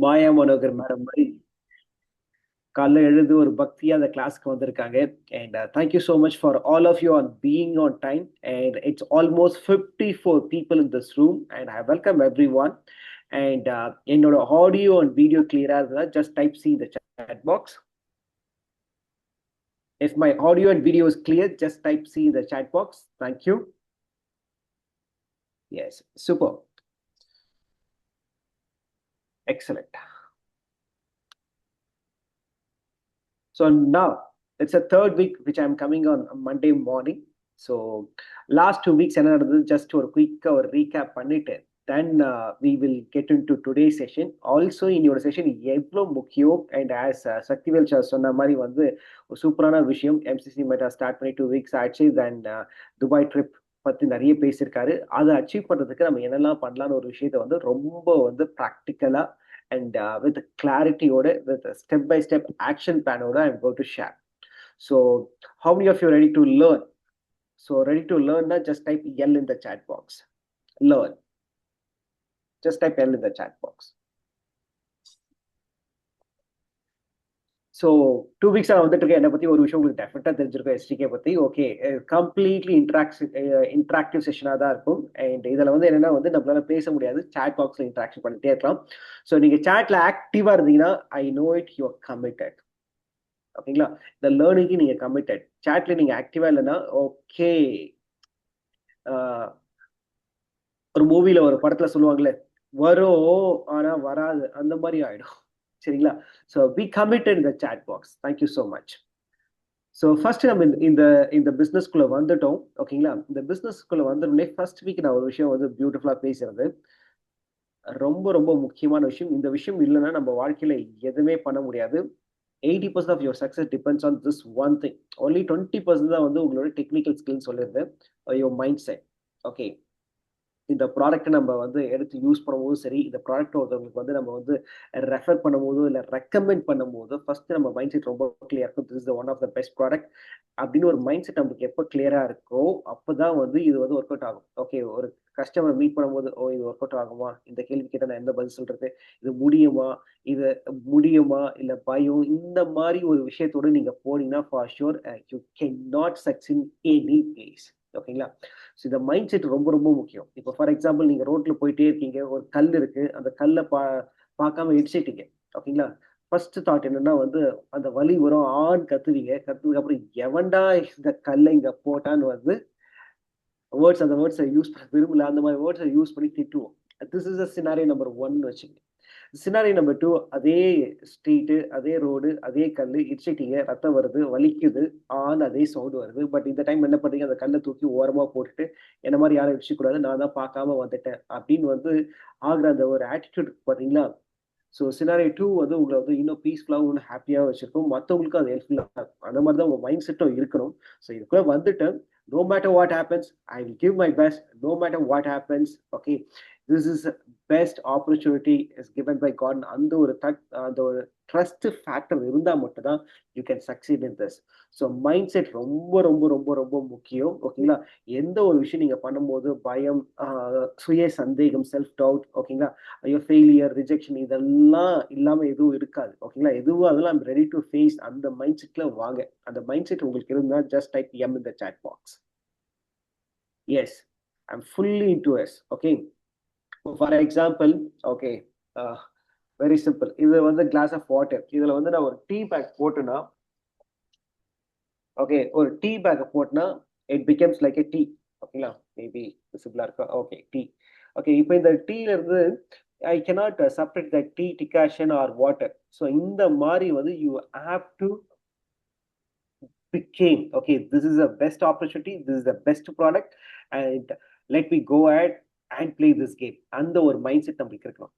மாயா Manohar madam மாதிரி காலைல எழுந்து ஒரு பக்தியா அந்த கிளாஸ்க்கு வந்திருக்காங்க. And thank you so much for all of you on being on time. And it's almost 54 people in this room and I welcome everyone. அண்ட் என்னோட ஆடியோ அண்ட் வீடியோ கிளியரா இருந்தா just type C the chat box. If my audio and video is clear, just type C in the chat box. Thank you. Yes, super. Excellent. So now it's a third week which I'm coming on Monday morning. So last 2 weeks என்ன நடந்தது just ஒரு குயிக்கா ஒரு recap பண்ணிட்டு then we will get into today's session. Also in your session எவ்வளோ முக்கியம் and as Sakthivel sir சொன்ன மாதிரி வந்து ஒரு சூப்பரான விஷயம். MCC மெட்டா ஸ்டார்ட் பண்ணி 2 weeks ஆச்சு. தென் துபாய் ட்ரிப் பத்தி நிறைய பேசியிருக்காரு. அதை அச்சீவ் பண்றதுக்கு நம்ம என்னெல்லாம் பண்ணலாம்னு ஒரு விஷயத்த வந்து ரொம்ப வந்து ப்ராக்டிக்கலா and with clarity order, with a step-by-step action plan order, I'm going to share. So how many of you are ready to learn? So ready to learn, just type L in the chat box. Learn. Just type L in the chat box. So 2 weeks வந்துட்டு இருக்கேன். என்னை பற்றி ஒரு விஷயம் உங்களுக்கு டெஃபினட்டாக தெரிஞ்சிருக்கும். SDK பற்றி ஓகே கம்ப்ளீட்லி இன்ட்ராக்டிவ் செஷனாக தான் இருக்கும். அண்ட் இதில் வந்து என்னென்னா வந்து நம்மளால பேச முடியாது, சேட் பாக்ஸில் இன்ட்ராக்ஷன் பண்ணிட்டே இருக்கலாம். ஸோ நீங்கள் சேட்டில் ஆக்டிவாக இருந்தீங்கன்னா I know it you are committed. ஓகேங்களா? இந்த லேர்னிங்க்கு நீங்கள் கமிட்டட். சேட்டில் நீங்கள் ஆக்டிவாக இல்லைன்னா ஓகே ஒரு மூவியில் ஒரு படத்தில் சொல்லுவாங்களே வரும் ஆனால் வராது, அந்த மாதிரி ஆகிடும். சரிங்களா? So be committed in the chat box. Thank you so much. So first நம்ம இந்த பிஸ்னஸ்குள்ளே வந்துட்டோம். ஓகேங்களா? இந்த பிஸ்னஸ்குள்ளே வந்தோடனே ஃபர்ஸ்ட் வீக் நான் ஒரு விஷயம் வந்து பியூட்டிஃபுல்லாக பேசுறது ரொம்ப ரொம்ப முக்கியமான விஷயம். இந்த விஷயம் இல்லைன்னா நம்ம வாழ்க்கையில எதுவுமே பண்ண முடியாது. 80% of your success depends on this one thing. Only 20% தான் வந்து உங்களோட டெக்னிக்கல் ஸ்கில்னு சொல்லியிருது. Your mind set. ஓகே, இந்த ப்ராடக்ட்டை நம்ம வந்து எடுத்து யூஸ் பண்ணும்போதும் சரி, இந்த ப்ராடக்ட் ஒருத்தவங்களுக்கு வந்து நம்ம வந்து ரெஃபர் பண்ணும்போதோ இல்லை ரெக்கமெண்ட் பண்ணும்போதோ ஃபர்ஸ்ட் நம்ம மைண்ட் செட் ரொம்ப கிளியர் இருக்கும். This is one of the best product அப்படின்னு ஒரு மைண்ட் செட் நமக்கு எப்போ கிளியரா இருக்கோ அப்போதான் வந்து இது வந்து ஒர்க் அவுட் ஆகும். ஓகே, ஒரு கஸ்டமர் மீட் பண்ணும்போது ஓ இது ஒர்க் அவுட் ஆகுமா, இந்த கேள்வி கேட்டால் நான் எந்த பதில் சொல்றது, இது முடியுமா இல்லை பயம், இந்த மாதிரி ஒரு விஷயத்தோடு நீங்க போனீங்கன்னா for sure you can not succeed any place. ஓகேங்களா? ஸோ இந்த மைண்ட் செட் ரொம்ப ரொம்ப முக்கியம். இப்போ ஃபார் எக்ஸாம்பிள் நீங்க ரோட்ல போயிட்டே இருக்கீங்க, ஒரு கல் இருக்கு, அந்த கல்லை பார்க்காம இடிச்சிட்டீங்க. ஓகேங்களா? ஃபர்ஸ்ட் தாட் என்னன்னா வந்து அந்த வலி வரும், கத்துவீங்க. கத்துனதுக்கு அப்புறம் எவன்டா இந்த கல்லை இங்க போட்டான்னு வந்து அந்த வேர்ட்ஸை யூஸ் பண்ண விரும்பல, அந்த மாதிரி வேர்ட்ஸை யூஸ் பண்ணி திட்டுவோம். திஸ் இஸ் சினாரியோ நம்பர் 1 வச்சுங்க. சினாரியோ நம்பர் 2, அதே ஸ்ட்ரீட்டு, அதே ரோடு, அதே கல், இடிச்சிட்டீங்க, ரத்தம் வருது, வலிக்குது, அதே சவுண்டு வருது. பட் இந்த டைம் என்ன பண்றீங்க, அந்த கல்லை தூக்கி ஓரமா போட்டுட்டு என்ன மாதிரி யாரும் இடிச்சிக்கூடாது, நான் தான் பார்க்காம வந்துட்டேன் அப்படின்னு வந்து ஆகுற அந்த ஒரு ஆட்டிடியூட் பாத்தீங்களா? ஸோ சினாரியோ 2 வந்து உங்களை வந்து இன்னும் பீஸ்ஃபுல்லாகவும் இன்னும் ஹாப்பியாக வச்சிருக்கும். மற்றவங்களுக்கும் அது ஹெல்ப்ஃபுல்லாக இருக்கும். அந்த மாதிரி தான் உங்கள் மைண்ட் செட்டும் இருக்கணும். ஸோ இதுக்குள்ள வந்துட்டு no matter what happens, I will give my best. No matter what happens, okay, this is best opportunity is given by God. அந்த ஒரு ட்ரஸ்ட் ஃபேக்டர் இருந்தால் மட்டும்தான் you can succeed in this. So mind set ரொம்ப ரொம்ப ரொம்ப ரொம்ப முக்கியம். ஓகேங்களா? எந்த ஒரு விஷயம் நீங்க பண்ணும்போது பயம், சுய சந்தேகம், செல்ஃப் டவுட், ஓகேங்களா, ஐயோ ஃபெயிலியர், ரிஜெக்ஷன் இதெல்லாம் இல்லாம எதுவும் இருக்காது. ஓகேங்களா? எதுவும் அதெல்லாம் ஐம் ரெடி டு ஃபேஸ். அந்த மைண்ட் செட்ல வாங்க. அந்த மைண்ட் செட் உங்களுக்கு இருந்தா just type M in the chat box. Yes, I'm fully into yes. Okay, for example, okay, very simple. இது வந்து கிளாஸ் ஆஃப் வாட்டர். இதுல வந்து நான் ஒரு டீ பேக் போட்டுனா, ஓகே, ஒரு டீ பேக் போட்டுனா it becomes like a tea. ஓகேங்களா? மேபி விசிபிளா இருக்கா? Okay, tea. ஓகே, இப்போ இந்த டீல இருந்து ஐ cannot separate the tea decantion or water. So இந்த மாதிரி வந்து you have to became, okay, this is the best opportunity, this is the best product, and let me go ahead and play this game. அந்த ஒரு mind set நம்மளுக்கு இருக்கணும்.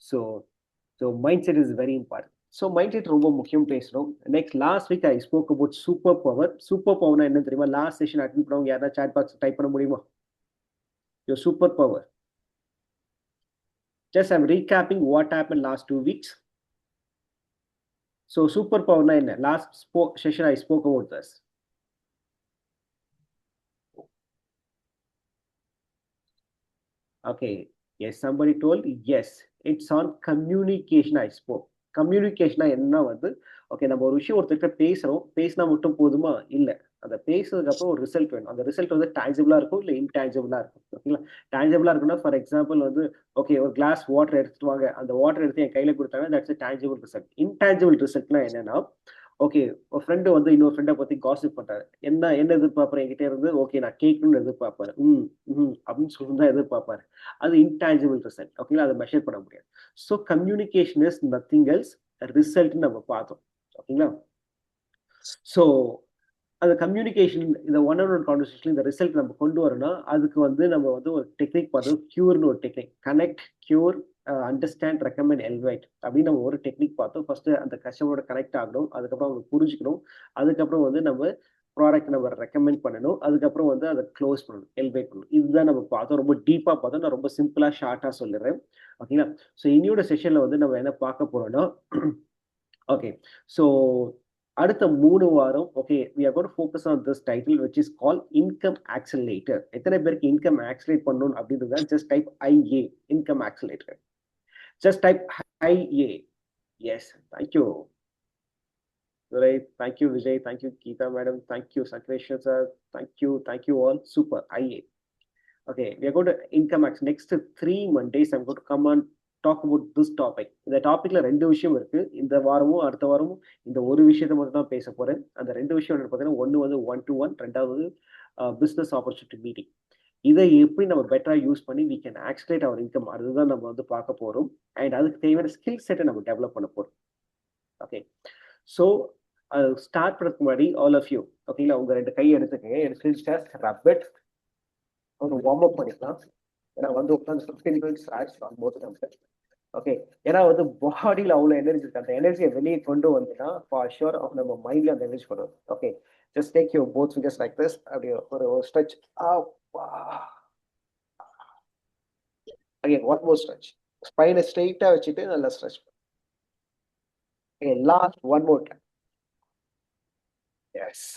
So mind set is very important. So mind set ரொம்ப முக்கியம் பேசணும். Next last week I spoke about super power. Super பவர்னா என்ன தெரியுமா? லாஸ்ட் செஷன் அட்டென்ட் பண்ணவங்க யாரா சாட் பாக்ஸ் டைப் பண்ண முடியுமா? Your super power. Just I'm recapping what happened last 2 weeks. So super power na enna? Last session I spoke about this. Okay. Yes, somebody told yes. It's on communication. I spoke. கம்யூனிகேஷனா என்ன வந்து, okay நம்ம ஒரு விஷயம் ஒருத்தர்கிட்ட பேசுறோம், பேசினா மட்டும் போதுமா? இல்ல. அந்த பேசுனதுக்கு அப்புறம் ஒரு ரிசல்ட் வேணும். அந்த ரிசல்ட் வந்து டான்ஜிபிளா இருக்கும், இல்ல இன்டான்ஜிபிளா இருக்கும். ஓகேங்களா? டான்ஜிபிளா இருக்குன்னா, ஃபார் எக்ஸாம்பிள் வந்து, ஓகே ஒரு கிளாஸ் வாட்டர் எடுத்துட்டு வாங்க. அந்த வாட்டர் எடுத்து என் கையில குடுத்தாங்க. That's a tangible result. Intangible ரிசல்ட்னா என்னன்னா, ஓகே ஒரு ஃப்ரெண்ட் வந்து இன்னொரு ஃப்ரெண்ட பத்தி காசிப் பண்றாரு. என்ன என்ன எதிர்பார்ப்பாரு என்கிட்ட இருந்து? ஓகே நான் கேட்கணும்னு எதிர்பார்ப்பாரு. அப்படின்னு சொல்லி தான் எதிர்பார்ப்பாரு. அது இன்டான்ஜிபிள் ரிசல்ட். ஓகேங்களா? அத மெஷர் பண்ண முடியாது. So communication is nothing else ரிசல்ட்ன்னு நம்ம பார்த்தோம். ஓகேங்களா? ஸோ அந்த கம்யூனிகேஷன் இந்த ஒன் ஆன் ஒன் கான்வர்சேஷன் இந்த ரிசல்ட் நம்ம கொண்டு வரணும்னா, அதுக்கு வந்து நம்ம வந்து ஒரு டெக்னிக் பார்த்தோம். கியூர்ன்னு ஒரு technique. Connect, cure, understand, recommend, elevate அப்படின்னு நம்ம ஒரு டெக்னிக் பார்த்தோம். ஃபர்ஸ்ட் அந்த கஸ்டமரோட கனெக்ட் ஆகணும். அதுக்கப்புறம் அவங்க புரிஞ்சுக்கணும். அதுக்கப்புறம் வந்து நம்ம ப்ராடக்ட் நம்ம ரெக்கமெண்ட் பண்ணணும். அதுக்கப்புறம் வந்து அதை க்ளோஸ் பண்ணணும், எலிவேட் பண்ணணும். இதுதான் நம்ம பார்த்தோம். ரொம்ப டீப்பா பார்த்தோம். நான் ரொம்ப சிம்பிளா, ஷார்ட்டா சொல்லிடுறேன். ஓகேங்களா? ஸோ இன்னியோட செஷன்ல வந்து நம்ம என்ன பார்க்க போறோம்னா, ஓகே. ஸோ அடுத்த 3 வாரம் okay we are going to focus on this title which is called income accelerator. எத்தனை பேருக்கு இன்கம் ஆக்ஸலரேட் பண்ணணும் அப்படின்றத just type IA, income accelerator. Just type IA. Yes, thank you. Durai, thank you Vijay, thank you Geetha madam, thank you Sankareswar sir, thank you all. Super. IA. Okay, we are going to income max. Next 3 Mondays, I'm going to come and talk about this topic. இந்த டாபிக்ல 2 விஷயம் இருக்கு. இந்த வாரமும் அடுத்த வாரமும் இந்த ஒரு விஷயத்தை மட்டும் தான் பேச போறேன். அந்த 2 விஷயம் என்ன பார்த்தீங்கன்னா, ஒன்று வந்து ஒன் டு ஒன், ரெண்டாவது பிசினஸ் ஆப்பர்ச்சுனிட்டி மீட்டிங். இதை எப்படி நம்ம பெட்டரா யூஸ் பண்ணி வி கேன் ஆக்சிலேட் அவர் இன்கம், அதுதான் நம்ம வந்து பார்க்க போறோம். அண்ட் அதுக்கு தேவையான ஸ்கில் செட்டை நம்ம டெவலப் பண்ண போறோம். ஓகே, ஸோ ஸ்டார்ட் பண்ணுறதுக்கு முன்னாடி ஆல் ஆஃப் யூ ஓகேங்களா, உங்க 2 கையை எடுத்துக்கங்க. எனக்கு ரப்பட் ஒரு வார்ம் அப் பண்ணிக்கலாம். ஏன்னா வந்து உட்காந்து 15 மினிட்ஸ் ஆச்சு போது நமக்கு. ஓகே, ஏன்னா வந்து பாடியில் அவ்வளோ எனர்ஜி இருக்கு. அந்த எனர்ஜியை வெளியே கொண்டு வந்துன்னா ஃபார் ஷுர் நம்ம மைண்ட்ல அந்த எனர்ஜி கொண்டு வரும். Okay, just take your both fingers like this. அப்படி ஒரு stretch. Again one more stretch. ஸ்பைனை ஸ்ட்ரெயிட்டா வச்சுட்டு நல்லா stretch. Last one more time. Yes,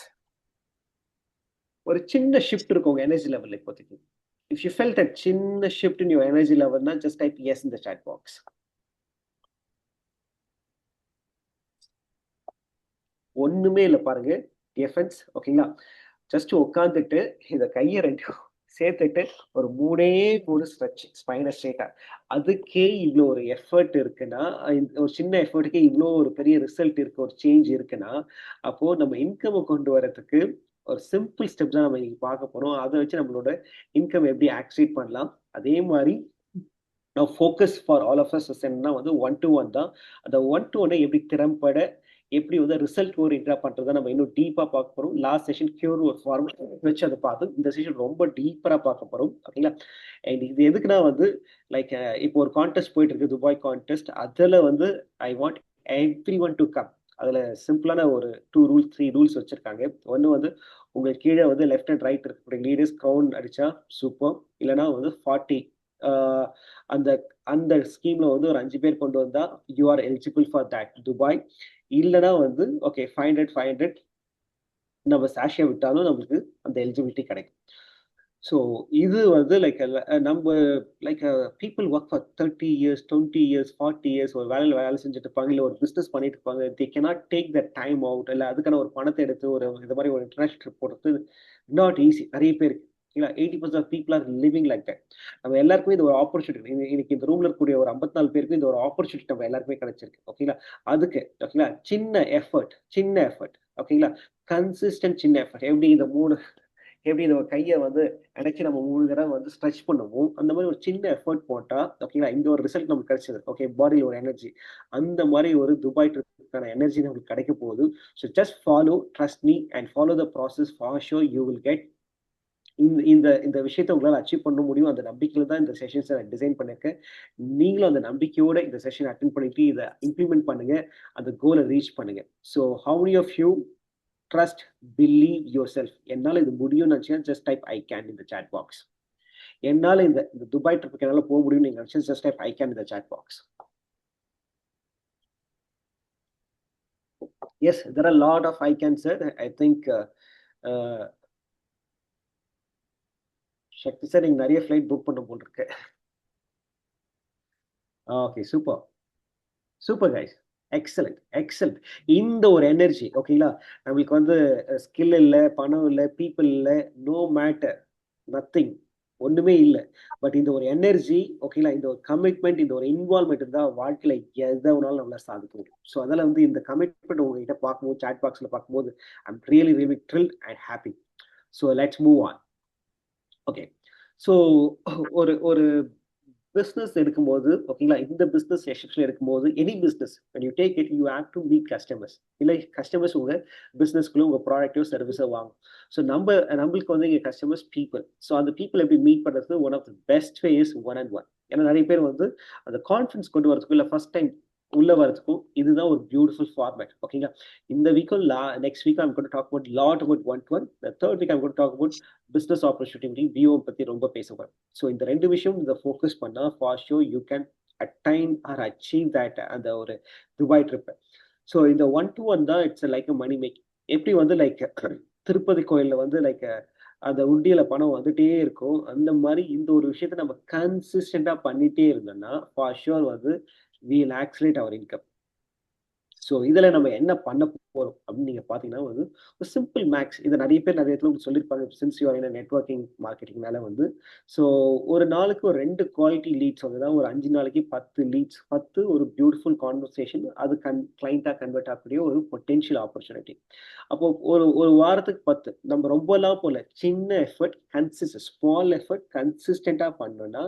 ஒரு சின்ன ஷிஃப்ட் இருக்கும் உங்க எனர்ஜி லெவல் இப்போதைக்கு. இஃப் யூ ஃபெல்ட் அ சின்ன ஷிஃப்ட் இன் யுவர் எனர்ஜி லெவல்னா just type yes in the chat box. ஒண்ணுமே இல்லை பாருங்க டிஃபரன்ஸ். ஓகேங்களா? ஜஸ்ட் உட்காந்துட்டு இந்த கையை 2 சேர்த்துட்டு ஒரு 3 ஸ்ட்ரெச் ஸ்பைனை ஸ்ட்ரெயிட்டா. அதுக்கே இவ்வளோ ஒரு எஃபர்ட் இருக்குன்னா, ஒரு சின்ன எஃபர்ட்டுக்கே இவ்வளோ ஒரு பெரிய ரிசல்ட் இருக்கு, ஒரு சேஞ்ச் இருக்குன்னா, அப்போ நம்ம இன்கம் கொண்டு வரதுக்கு ஒரு சிம்பிள் ஸ்டெப் தான் நம்ம இன்னைக்கு பார்க்க போறோம். அதை வச்சு நம்மளோட இன்கம் எப்படி ஆக்சிலேட் பண்ணலாம். அதே மாதிரி நான் focus for all of us என்னன்னா வந்து ஒன் டு ஒன் தான். அந்த ஒன் டு ஒன்னை எப்படி திறம்பட எப்படி வந்து ரிசல்ட் ஓரியன்டா பண்றதை நம்ம இன்னும் டீப்பா பார்க்க போறோம். லாஸ்ட் செஷன் கியூர் ஒரு ஃபார்மேட் வச்சு அதை பார்த்து இந்த செஷன் ரொம்ப டீப்பரா பார்க்க போறோம். ஓகேங்களா? அண்ட் இது எதுக்குன்னா வந்து லைக் இப்போ ஒரு கான்டெஸ்ட் போயிட்டு இருக்கு, துபாய் கான்டெஸ்ட். அதுல வந்து I want every one to come. அதுல சிம்பிளான ஒரு 3 ரூல்ஸ் வச்சிருக்காங்க. ஒன்று வந்து உங்களுக்கு கீழே வந்து லெஃப்ட் அண்ட் ரைட் இருக்கக்கூடிய லீடர்ஸ் கவுண்ட் அடிச்சா சூப்பர். இல்லைன்னா வந்து 40 அந்த அந்த ஸ்கீம்ல வந்து ஒரு 5 பேர் கொண்டு வந்தா you are eligible for that Dubai. இல்லைன்னா வந்து ஓகே 500 நம்ம சாஷியா விட்டாலும் நம்மளுக்கு அந்த எலிஜிபிலிட்டி கிடைக்கும். ஸோ இது வந்து லைக் நம்ம like people work for 30 years 20 years 40 years ஒரு வேலையில் வேலை செஞ்சுட்டு இருப்பாங்க, இல்லை ஒரு பிஸ்னஸ் பண்ணிட்டு இருப்பாங்க. They cannot take the time out, இல்லை அதுக்கான ஒரு பணத்தை எடுத்து ஒரு இந்த மாதிரி ஒரு இன்டர்நேஷனல் ட்ரிப் போடுறது நாட் ஈஸி. நிறைய பேருக்கு இல்லை 80% of people are living like that. நம்ம எல்லாருக்குமே இது ஒரு ஆப்பர்ச்சுனிட்டி. இன்னைக்கு இந்த ரூம்ல இருக்கக்கூடிய ஒரு 54 பேருக்கு இந்த ஒரு ஆப்பர்ச்சுனிட்டி நம்ம எல்லாருக்குமே கிடைச்சிருக்கு. ஓகேங்களா? அதுக்கு ஓகேங்களா சின்ன எஃபர்ட் ஓகேங்களா, கன்சிஸ்டன்ட் சின்ன எஃபர்ட். எப்படி இந்த கையை வந்து அடைச்சு நம்ம 3 தடவை வந்து ஸ்ட்ரெச் பண்ணுவோம், அந்த மாதிரி ஒரு சின்ன எஃபர்ட் போட்டா ஓகேங்களா, இந்த ஒரு ரிசல்ட் நமக்கு கிடைச்சது. ஓகே, பாடியில் ஒரு எனர்ஜி, அந்த மாதிரி ஒரு துபாய் ட்ரிப்புக்கான எனர்ஜி நமக்கு கிடைக்க போகுது. So just follow, trust me and follow the process. For sure you will get இந்த இந்த விஷயத்தை உங்களால் அச்சீவ் பண்ண முடியும். அந்த நம்பிக்கையில் தான் இந்த செஷன்ஸை நான் டிசைன் பண்ணியிருக்கேன். நீங்களும் அந்த நம்பிக்கையோட இந்த செஷன் அட்டென்ட் பண்ணிட்டு இதை இம்ப்ளிமெண்ட் பண்ணுங்க, அந்த கோலை ரீச் பண்ணுங்க. So how many of you trust, believe yourself? என்னால் இது முடியும்னு நினச்சேன், just type I can in the chat box. என்னால் இந்த துபாய் ட்ரிப்புக்கு என்னால் போக முடியும்னு நீங்கள் நினச்சேன், just type I can in the chat box. Yes, there are lot of I can sir. I think Shakti sir நீங்கள் நிறைய ஃப்ளைட் புக் பண்ண போல் இருக்கு. Okay, super. Super guys. Excellent, excellent. இந்த ஒரு எனர்ஜி ஓகேங்களா? நம்மளுக்கு வந்து ஸ்கில் இல்ல, பணம் இல்ல, பீப்பிள் இல்ல, நோ மேட்டர், நத்திங், ஒண்ணுமே இல்ல. பட் இந்த ஒரு எனர்ஜி ஓகேங்களா? இந்த ஒரு கமிட்மெண்ட், இந்த ஒரு இன்வால்வ்மெண்ட் இருந்தா வாழ்க்கையில எத வேணாலும் நம்மளால சாதிக்க முடியும். ஸோ அதனால வந்து இந்த கமிட்மெண்ட் உங்ககிட்ட பார்க்கும்போது, சாட் பாக்ஸ்ல பார்க்கும்போது, I am really really thrilled and happy. So let's move on. Okay. So ஒரு ஒரு பிசினஸ் எடுக்கும்போது ஓகேங்களா, இந்த பிசினஸ் எஸ்பெஷலி எடுக்கும்போது any business when you take it you have to meet customers. இல்லை கஸ்டமர்ஸ் உங்க பிசினஸ்க்குள்ள உங்க ப்ராடக்ட்டோ சர்வீஸோ வாங்கும். ஸோ நம்மளுக்கு வந்து இங்க கஸ்டமர்ஸ் பீப்புள். ஸோ அந்த பீப்புள் எப்படி மீட் பண்றது one of the best way is one and one. ஏன்னா நிறைய பேர் வந்து அந்த கான்ஃபிடன்ஸ் கொண்டு வரதுக்கும் இல்லை ஃபர்ஸ்ட் டைம் உள்ள வரதுக்கும் இதுதான் ஒரு பியூட்டிஃபுல் ஃபார்மேட் ஓகேங்களா. இந்த வீக்கும் next week I'm got talk about lot about one to one. Third week I'm got talk about business opportunity VO பத்தி ரொம்ப பேச போறேன். ஸோ இந்த ரெண்டு விஷயம் இதை ஃபோக்கஸ் பண்ணா for so you can attain or achieve that அந்த ஒரு துபாய் ட்ரிப். ஸோ இந்த ஒன் டு ஒன் தான் it's like a money make. எப்படி வந்து லைக் திருப்பதி கோயில்ல வந்து லைக் அந்த உண்டியல பணம் வந்துட்டே இருக்கும், அந்த மாதிரி இந்த ஒரு விஷயத்த நம்ம கன்சிஸ்டண்டா பண்ணிட்டே இருந்தோம்னா ஃபார் ஷுர் வந்து வீல் ஆக்சிலேட் அவர் இன்கம். ஸோ இதுல நம்ம என்ன பண்ண போறோம் அப்படின்னு நீங்க பாத்தீங்கன்னா வந்து ஒரு சிம்பிள் மேக்ஸ். இதை நிறைய பேர் நிறைய இடத்துல சொல்லியிருப்பாங்க since you are networking marketing மேல வந்து. ஸோ ஒரு நாளுக்கு ஒரு 2 குவாலிட்டி லீட்ஸ் வந்து ஒரு 5 நாளைக்கு 10 லீட்ஸ், 10 ஒரு பியூட்டிஃபுல் கான்வர்சேஷன் அது கிளைண்டா கன்வெர்ட் ஆகக்கூடிய ஒரு பொட்டென்ஷியல் ஆப்பர்ச்சுனிட்டி. அப்போ ஒரு ஒரு வாரத்துக்கு 10 நம்ம ரொம்பலாம் போல சின்ன எஃபர்ட் ஸ்மால் எஃபர்ட் கன்சிஸ்டண்டா பண்ணோம்னா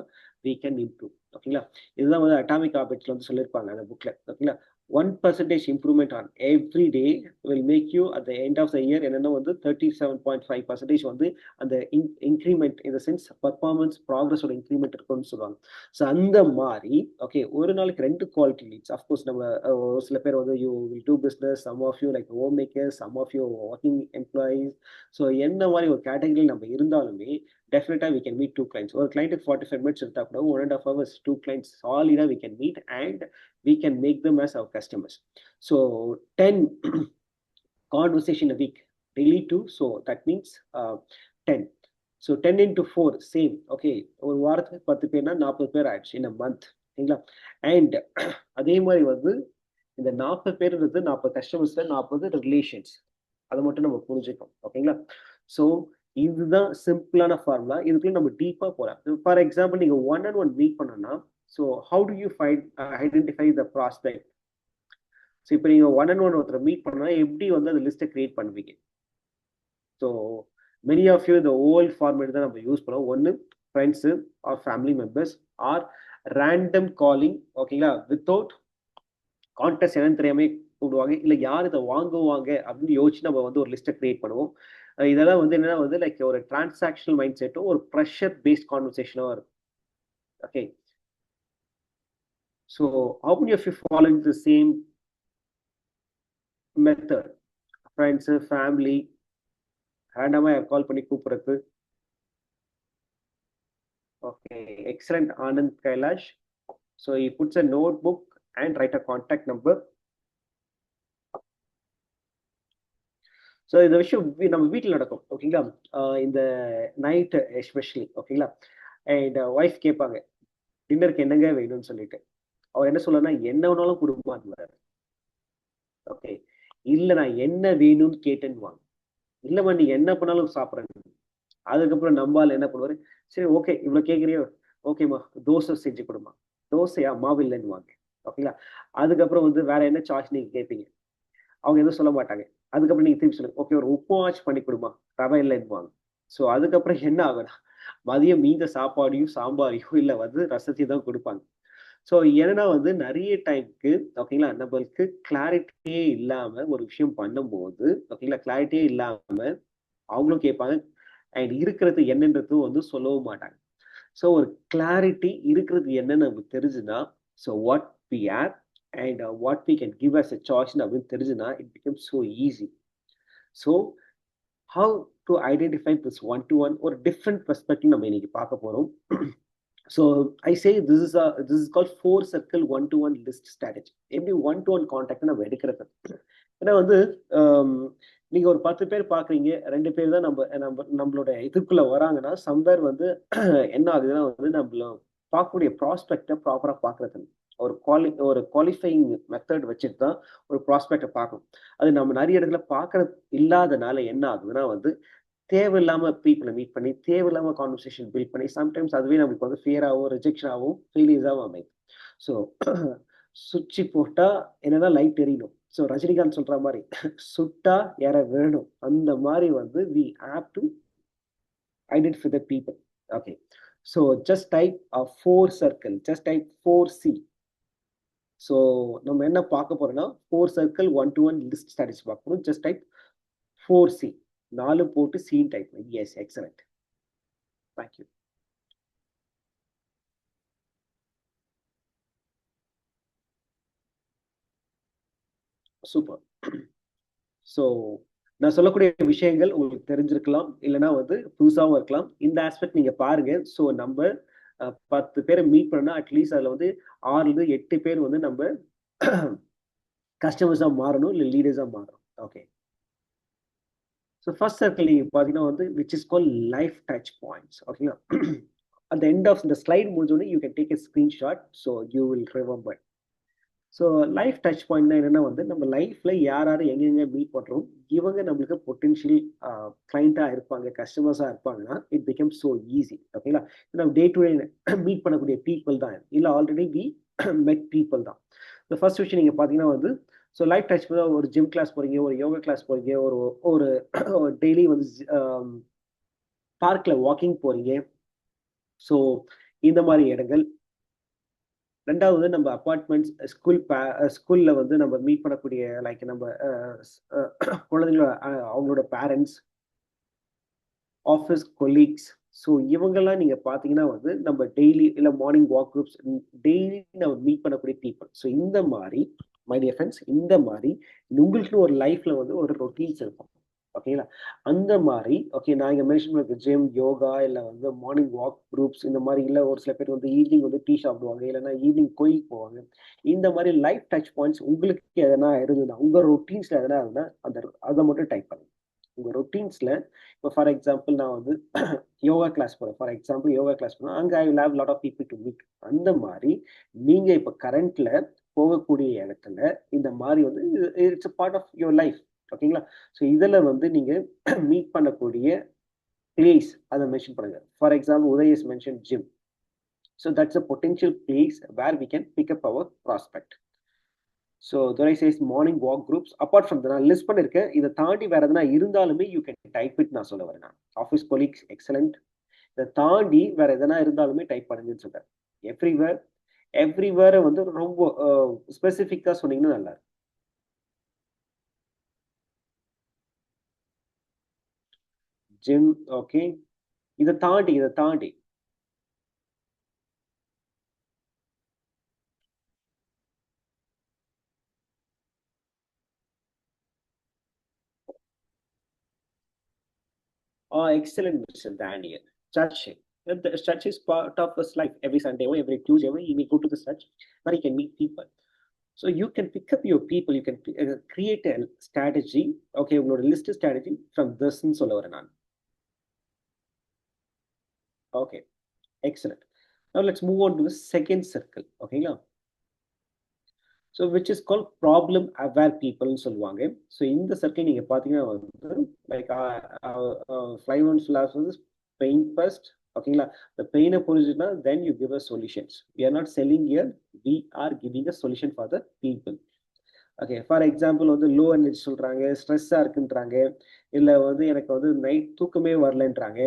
we can improve. ஓகேங்களா? இதுதான் வந்து அட்டாமிக் ஹாபிட்ஸ்ல வந்து சொல்லியிருப்பாங்க அந்த புக்ல. ஓகேங்களா? 1% improvement on every day will make you at the end of the year என்னன்னா வந்து 37.5% வந்து அந்த இன்க்ரிமெண்ட் இந்த சென்ஸ் பர்ஃபார்மன்ஸ் ப்ராக்ரஸோட இன்க்ரிமெண்ட் இருக்கும்னு சொல்லுவாங்க. ஸோ அந்த மாதிரி ஓகே ஒரு நாளைக்கு 2 குவாலிட்டி லீட்ஸ். அஃப்கோர்ஸ் நம்ம ஒரு சில பேர் வந்து you will do business, some of you like home makers, some of you working employees. So என்ன மாதிரி ஒரு கேட்டகரியில் நம்ம இருந்தாலுமே definitely we can meet 2 clients. ஒரு client 45 minutes எடுத்தா கூட 1.5 hours 2 clients solid we can meet and we can make them as our customers. So 10 conversation a week daily too, so that means 10. So 10 into 4 same. Okay, ஒரு வாரத்துக்கு 10 பேர்னா 40 பேர் ஆயிடுச்சு in a month. சரிங்களா? And அதே மாதிரி வந்து இந்த 40 பேர்ன்றது 40 கஸ்டமர்ஸ்ல 40 ரிலேஷன்ஸ். அதை மட்டும் நம்ம புரிஞ்சுக்கணும். ஓகேங்களா? ஸோ இதுதான் சிம்பிளான ஃபார்முலா. இதுக்குள்ள நம்ம டீப்பா போலாம். ஃபார் எக்ஸாம்பிள் நீங்க ஒன் அண்ட் ஒன் மீட் பண்ணணும்னா so how do you find identify the prospect? So இப்போ நீங்க ஒன் அண்ட் ஒன் ஒருத்தரை மீட் பண்ணா எப்படி வந்து அந்த லிஸ்ட்டை கிரியேட் பண்ணுவீங்க? ஸோ மெனி ஆஃப் யூ இந்த ஓல்ட் ஃபார்மேட் தான் நம்ம யூஸ் பண்ணுவோம். ஒன்று friends or family members or random calling. ஓகேங்களா? வித்தவுட் கான்டெஸ்ட் என்னன்னு தெரியாம கூப்பிடுவாங்க, இல்லை யார் இதை வாங்குவாங்க அப்படின்னு யோசிச்சு நம்ம வந்து ஒரு லிஸ்ட்டை கிரியேட் பண்ணுவோம். இதெல்லாம் வந்து என்னன்னா வந்து லைக் ஒரு டிரான்சாக்ஷனல் மைண்ட் செட்டும் ஒரு ப்ரெஷர் பேஸ்ட் கான்வர்சேஷனும் இருக்கும். Okay. So how many of you following the same method? Friends family ரேண்டமாக கால் பண்ணி கூப்பிடுறது. Okay, excellent Anand Kailash. So he puts a notebook and write a contact number. So இந்த விஷயம் நம்ம வீட்டில் நடக்கும். ஓகேங்களா? இந்த நைட்டு எஸ்பெஷலி. ஓகேங்களா? அண்ட் ஒய்ஃப் கேட்பாங்க டின்னருக்கு என்னங்க வேணும்னு சொல்லிட்டு. அவர் என்ன சொல்லனா என்ன வேணாலும் கொடுப்பாங்க. ஓகே, இல்ல நான் என்ன வேணும்னு கேட்டேன்னு வாங்க. இல்லம்மா நீ என்ன பண்ணாலும் சாப்பிட்றேன். அதுக்கப்புறம் நம்பால் என்ன பண்ணுவாரு, சரி ஓகே இவ்வளவு கேட்குறியோ, ஓகேம்மா தோசை செஞ்சு கொடுமா. தோசையா? மாவு இல்லைன்னு வாங்க. ஓகேங்களா? அதுக்கப்புறம் வந்து வேற என்ன சாய்ஸ் நீங்க கேட்பீங்க, அவங்க எதுவும் சொல்ல மாட்டாங்க. அதுக்கப்புறம் நீங்க திருப்பி சொல்லுங்க, ஓகே ஒரு உப்புமாச்சு பண்ணி கொடுமா, ரவை இல்லைன்னு வாங்க. ஸோ அதுக்கப்புறம் என்ன ஆகுனா மதியம் மீந்த சாப்பாடையும் சாம்பாரையும் இல்லை வந்து ரசத்தையும் தான் கொடுப்பாங்க. ஸோ என்னன்னா வந்து நிறைய டைம்க்கு ஓகேங்களா நம்மளுக்கு கிளாரிட்டியே இல்லாம ஒரு விஷயம் பண்ணும்போது ஓகேங்களா கிளாரிட்டியே இல்லாம அவங்களும் கேட்பாங்க அண்ட் இருக்கிறது என்னன்றதும் வந்து சொல்லவும் மாட்டாங்க. ஸோ ஒரு கிளாரிட்டி இருக்கிறது என்னன்னு நமக்கு தெரிஞ்சுன்னா so what we are and what we can give us a choice அப்படின்னு தெரிஞ்சுன்னா it become so easy. So how to identify this one to one ஒரு டிஃப்ரெண்ட் பெர்ஸ்பெக்டிவ் நம்ம இன்னைக்கு பார்க்க போறோம். So I say this is called 4 circle 1-to-1 list strategy. எப்படி 1-to-1 contact நம்ம எடுக்கிறது? ஏன்னா வந்து நீங்க ஒரு 10 பேர் பாக்குறீங்க, 2 பேர் தான் நம்மளோட இதுக்குள்ள வராங்கன்னா சம்வேர் வந்து என்ன ஆகுதுன்னா வந்து நம்மள பார்க்கக்கூடிய ப்ராஸ்பெக்டை ப்ராப்பரா பாக்குறது. ஒரு குவாலிஃபைங் மெத்தட் வச்சுட்டு தான் ஒரு ப்ராஸ்பெக்டை பார்க்கணும். அது நம்ம நிறைய இடத்துல பார்க்கறது இல்லாதனால என்ன ஆகுதுன்னா வந்து தேவையில்லாம பீப்புளை மீட் பண்ணி தேவையில்லாம கான்வர்சேஷன் பில்ட் பண்ணி சம்டைம்ஸ் அதுவே நம்மளுக்கு வந்து ஃபியராகவும் ரிஜெக்ஷனாகவும் ஃபெயிலியர்ஸாகவும் அமையும். ஸோ சுவிட்சு போட்டா என்னதான் லைட் எரியணும். ஸோ ரஜினிகாந்த் சொல்ற மாதிரி சுட்டா யார வேணும் அந்த மாதிரி வந்து we have to identify the people. Okay, so just type four circle, just type 4C. So நம்ம என்ன பார்க்க போறோம்னா 4 சர்க்கிள் 1-to-1 லிஸ்ட் ஸ்ட்ராட்டஜி பார்க்க போறோம். ஜஸ்ட் டைப் 4C, 4 போட்டு C type. Yes, excellent, thank you. Super. So நான் சொல்லக்கூடிய விஷயங்கள் உங்களுக்கு தெரிஞ்சிருக்கலாம், இல்லைன்னா வந்து புதுசாகவும் இருக்கலாம். இந்த ஆஸ்பெக்ட் நீங்க பாருங்க. ஸோ நம்ம 10 பேரை மீட் பண்ணா அட்லீஸ்ட் அதுல வந்து 6-8 பேர் வந்து நம்ம கஸ்டமர்ஸா மாறணும், இல்லை லீடர்ஸா மாறணும். ஓகே, ஸோ ஃபர்ஸ்ட் சர்க்கிள் நீங்க பார்த்தீங்கன்னா வந்து which is call life touch points. ஓகேங்களா? at the end of the slide முடிஞ்சோடனே you can take a screenshot so you will remember. So life touch பாயிண்ட்னா என்னன்னா வந்து நம்ம லைஃப்ல யார் யார் எங்கெங்க மீட் பண்றோம், இவங்க நம்மளுக்கு பொட்டென்ஷியல் கிளைண்டா இருப்பாங்க, கஸ்டமர்ஸா இருப்பாங்கன்னா இட் பிகம் ஸோ ஈஸி. ஓகேங்களா? நம்ம டே டு டே மீட் பண்ணக்கூடிய பீப்புள் தான், இல்லை ஆல்ரெடி வி மெட் பீப்புள் தான். ஸோ ஃபர்ஸ்ட் விஷயம் நீங்க பாத்தீங்கன்னா வந்து ஸோ லைஃப் டச் ஒரு ஜிம் கிளாஸ் போறீங்க, ஒரு யோகா கிளாஸ் போறீங்க, ஒரு டெய்லி வந்து பார்க்ல வாக்கிங் போறீங்க. ஸோ இந்த மாதிரி இடங்கள். ரெண்டாவது நம்ம அப்பார்ட்மெண்ட்ஸ், ஸ்கூல்ல வந்து நம்ம மீட் பண்ணக்கூடிய லைக் நம்ம குழந்தைங்களோட அவங்களோட பேரண்ட்ஸ், ஆஃபீஸ் கொலீக்ஸ். ஸோ இவங்கெல்லாம் நீங்க பாத்தீங்கன்னா வந்து நம்ம டெய்லி இல்லை மார்னிங் வாக் குரூப்ஸ், டெய்லி நம்ம மீட் பண்ணக்கூடிய பீப்புள். ஸோ இந்த மாதிரி மை டியர் ஃப்ரெண்ட்ஸ், இந்த மாதிரி உங்களுக்கு ஒரு லைஃப்ல வந்து ஒரு ரொட்டீன்ஸ் இருக்கும். ஓகேங்களா? அந்த மாதிரி ஓகே, நான் இங்க மென்ஷன் பண்ண ஜிம், யோகா, இல்லை வந்து மார்னிங் வாக் குரூப்ஸ், இந்த மாதிரி இல்லை ஒரு சில பேர் வந்து ஈவினிங் வந்து டீ சாப்பிடுவாங்க, இல்லைன்னா ஈவினிங் கோயிலுக்கு போவாங்க. இந்த மாதிரி லைஃப் டச் பாயிண்ட்ஸ் உங்களுக்கு எதனா இருந்ததுன்னா, உங்க ரொட்டீன்ஸ்ல எதனா இருந்தா அதை மட்டும் டைப் பண்ணுங்க. உங்க ரொட்டீன்ஸ்ல இப்போ ஃபார் எக்ஸாம்பிள் நான் வந்து யோகா கிளாஸ் போறேன், ஃபார் எக்ஸாம்பிள் யோகா கிளாஸ் போறேன், அங்க I will have lot of people to meet. அந்த மாதிரி நீங்க இப்போ கரண்ட்ல போகக்கூடிய இடத்துல இந்த மாதிரி வந்து it's part of your life. ஓகேங்களா? ஸோ இதில் வந்து நீங்க மீட் பண்ணக்கூடிய பிளேஸ் அதை மென்ஷன் பண்ணுங்க. For example Uday is mention gym. So that's a potential place where we can pick up our prospect. So Durai says morning walk groups. Apart from நான் list பண்ணிருக்கேன், இதை தாண்டி வேற எதனா இருந்தாலுமே யூ கேன் டைப் இட். நான் சொல்ல வரேன், நான் ஆஃபீஸ் கொலீக்ஸ் எக்ஸலண்ட். இதை தாண்டி வேற எதனா இருந்தாலுமே டைப் பண்ணுங்கன்னு சொல்றேன். எவ்ரிவேர், எவ்ரிவேரை வந்து ரொம்ப ஸ்பெசிஃபிக்கா சொன்னீங்கன்னா நல்லா இருக்கும். Gym, okay. இதை தாண்டி excellent, Mr. Daniel. Church. The church is part of his life. Every Sunday or every Tuesday, he may go to the church where he can meet people. So you can pick up your people. You can create a strategy. Okay, உங்களோட list strategy from this சொல்ல வரேன் நான். Okay, excellent. Now let's move on to the second circle. Okay, so which is call problem aware பீப்புள்னு சொல்லுவாங்க. So இந்த circle நீங்கள் பார்த்தீங்கன்னா வந்து லைக் ஃப்ளைவன்ஸ் ஃபிளாஸ் வந்து பெயின் ஃபர்ஸ்ட். ஓகேங்களா? இந்த பெயினை புரிஞ்சுன்னா then you give a solutions. We are not selling here, we are giving a solution for the people. Okay, for example வந்து லோ எனர்ஜி சொல்கிறாங்க, ஸ்ட்ரெஸ்ஸாக இருக்குன்றாங்க, இல்லை வந்து எனக்கு வந்து நைட் தூக்கமே வரலன்றாங்க,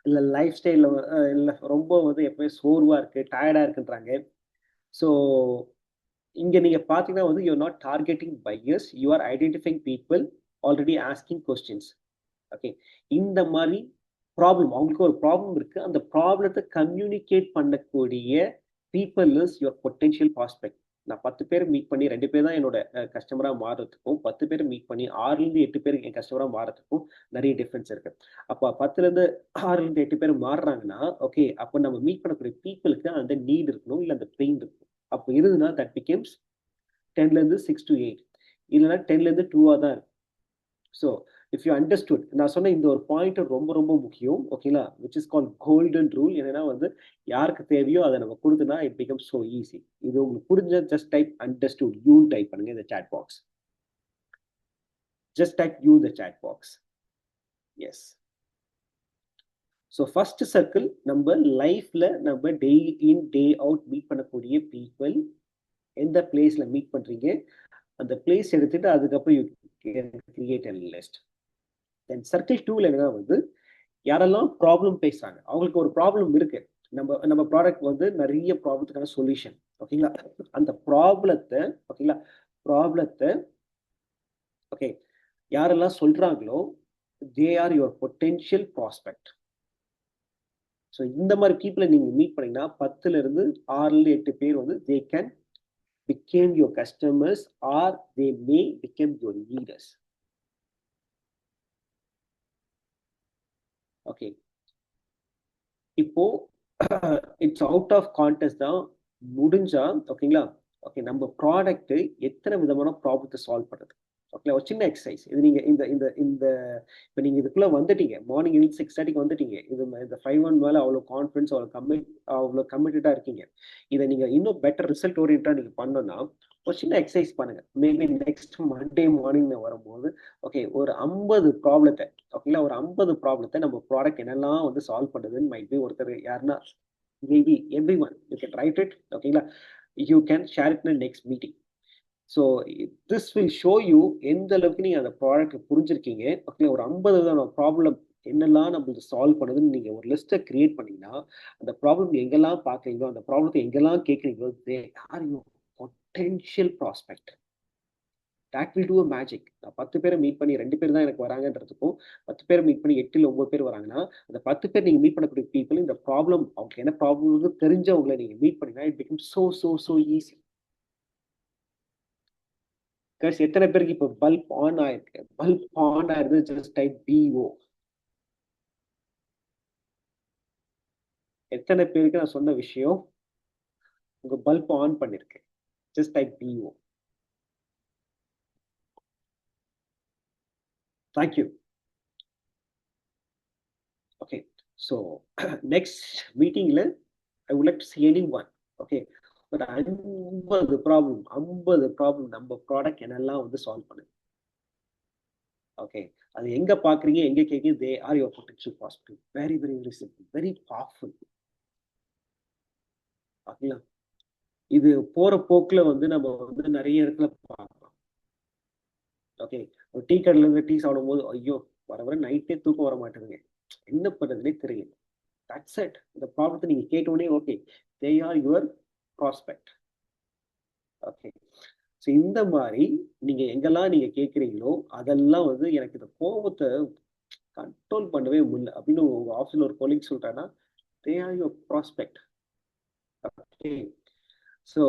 இல்லை லைஃப் ஸ்டைலில் இல்லை ரொம்ப வந்து எப்பவுமே சோர்வாக இருக்குது, டயர்டாக இருக்குன்றாங்க. ஸோ இங்க நீங்க பாத்தீங்கன்னா வந்து you not targeting buyers, you are identifying people already asking questions. Okay, இந்த மாதிரி ப்ராப்ளம், அவங்களுக்கு ஒரு ப்ராப்ளம் இருக்கு, அந்த ப்ராப்ளத்தை கம்யூனிகேட் பண்ணக்கூடிய people is your potential prospect. நான் 10 பேர் மீட் பண்ணி 2 பேர் தான் என்னோட கஸ்டமரா மாறுறதுக்கும் 10 பேர் மீட் பண்ணி 6-8 பேர் என் கஸ்டமரா மாறுறதுக்கும் நிறைய டிஃபரன்ஸ் இருக்கு. அப்போ 6-8 பேர் மாறுறாங்கன்னா ஓகே, அப்போ நம்ம மீட் பண்ணக்கூடிய பீப்புளுக்கு அந்த நீட் இருக்கணும், இல்லை அந்த பெயின் இருக்கணும். அப்போ இருந்துன்னா தட் பிகேம்ஸ் 10-6 to 8, இல்லைன்னா 10-2 தான் இருக்கும். ஸோ இஃப் யூ அண்டர்ஸ்டுட், நான் சொன்ன இந்த ஒரு பாயிண்ட் ரொம்ப ரொம்ப முக்கியம். ஓகேங்களா, which is call golden rule. என்னன்னா வந்து யாருக்கு தேவையோ அதை நம்ம கொடுத்தனா இட் பிகம் சோ ஈஸி. இது உங்களுக்கு புரிஞ்ச just type understood you type பண்ணுங்க இந்த chat box. Just type you the chat box. Yes. So first circle நம்ம லைஃப்ல நம்ம day in day out meet பண்ணக்கூடிய பீப்புள். எந்த பிளேஸ்ல மீட் பண்றீங்க அந்த பிளேஸ் எடுத்துட்டு அதுக்கப்புறம் you create a list. Then circle 2ல என்ன வந்து யாரெல்லாம் ப்ராப்ளம் பேசுறாங்க, அவங்களுக்கு ஒரு ப்ராப்ளம் இருக்கு, நம்ம ப்ராடக்ட் வந்து நிறைய ப்ராப்ளத்துக்கான சொல்யூஷன். ஓகேங்களா, அந்த ப்ராப்ளத்தை ஓகேங்களா ப்ராப்ளத்தை ஓகே யாரெல்லாம் சொல்றாங்களோ தே are your potential prospect. So இந்த மாதிரி பீப்புளை நீங்க மீட் பண்ணீங்கன்னா 10ல இருந்து 6ல 8 பேர் வந்து they can became your customers or they may become your leaders. Okay, இப்போ இட்ஸ் அவுட் ஆஃப் கான்டெஸ்ட் தான் முடிஞ்சா. ஓகேங்களா, ஓகே நம்ம ப்ராடக்ட் எத்தனை விதமான ப்ராப்ளத்தை சால்வ் பண்ணுறது. ஓகே, ஒரு சின்ன எக்ஸசைஸ் இது. நீங்க இந்த இந்த இந்த இப்போ நீங்க இதுக்குள்ள வந்துட்டீங்க, மார்னிங் 6:30 வந்துட்டீங்க. இது இந்த 5-1 மேல அவ்வளோ கான்ஃபிடன்ஸ், அவ்வளோ கமிட்டடா இருக்கீங்க. இதை நீங்க இன்னும் பெட்டர் ரிசல்ட் ஓரியன்டா நீங்க பண்ணணும்னா ஒரு சின்ன எக்ஸசைஸ் பண்ணுங்க. மேபி நெக்ஸ்ட் மண்டே மார்னிங் வரும்போது ஓகே ஒரு 50 ப்ராப்ளத்தை ஓகேங்களா ஒரு 50 ப்ராப்ளத்தை நம்ம ப்ராடக்ட் என்னெல்லாம் வந்து சால்வ் பண்ணுதுன்னு மைட் பி ஒருத்தர் யாருன்னா maybe everyone you can write it. ஓகேங்களா, you can share it in next meeting. So this will show you எந்த அளவுக்கு நீங்கள் அந்த ப்ராடக்ட் புரிஞ்சிருக்கீங்க. ஓகே, ஒரு 50 விதமான ப்ராப்ளம் என்னெல்லாம் நம்மளுக்கு சால்வ் பண்ணுதுன்னு நீங்கள் ஒரு லிஸ்ட்டை கிரியேட் பண்ணீங்கன்னா அந்த ப்ராப்ளம் எங்கெல்லாம் பார்க்குறீங்களோ அந்த ப்ராப்ளத்தை எங்கெல்லாம் கேட்குறீங்களோ they are you potential prospect. That will do a magic. நான் 10 பேரை மீட் பண்ணி 2 பேர் தான் எனக்கு வராங்கன்றதுக்கும் 10 பேரை மீட் பண்ணி 8 இல்லை 9 பேர் வராங்கன்னா அந்த 10 பேர் நீங்கள் மீட் பண்ணக்கூடிய பீப்புள் இந்த ப்ராப்ளம் அவங்களுக்கு என்ன ப்ராப்ளம் தெரிஞ்சவங்களை நீங்கள் மீட் பண்ணிங்கன்னா இட் பிகம் so ஈஸி. எத்தனை பேருக்கு இப்போ பல்ப் ஆன் ஆயிருக்கு? பல்ப் ஆன் ஆயிருது, ஜஸ்ட் டைப் BO. எத்தனை பேருக்கு நான் சொன்ன விஷயம் உங்க பல்ப் ஆன் பண்ணிருக்கு? Just type BO. Thank you. Okay, so next மீட்டிங்ல I would like to see anyone. Okay, ஒரு 50 ப்ராப்ளம் நம்ம ப்ராடக்ட் என்னெல்லாம் வந்து சால்வ் பண்ணுது. ஓகே, அது எங்க பாக்குறீங்க, எங்க கேட்குறீங்க, they are your potential prospect. Very very very simple, very powerful. ஓகேங்களா, இது போற போக்குல வந்து நம்ம வந்து நிறைய இடத்துல பார்க்கலாம். ஓகே, ஒரு டீ கடையில இருந்து டீ சாப்பிடும் போது ஐயோ வர வர நைட்டே தூக்கம் வர மாட்டேங்குங்க, என்ன பண்றதுன்னே தெரியல. That's it. இந்த ப்ராப்ளத்தை நீங்க கேட்டோடனே okay they are your prospect. Okay, so இந்த மாதிரி நீங்க எங்கெல்லாம் நீங்க கேட்குறீங்களோ அதெல்லாம் வந்து எனக்கு இந்த கோபத்தை கண்ட்ரோல் பண்ணவே முடியல அப்படின்னு உங்க ஆஃபீஸ்ல ஒரு கொலீக் சொல்றாங்கன்னா தே are your prospect. Okay, so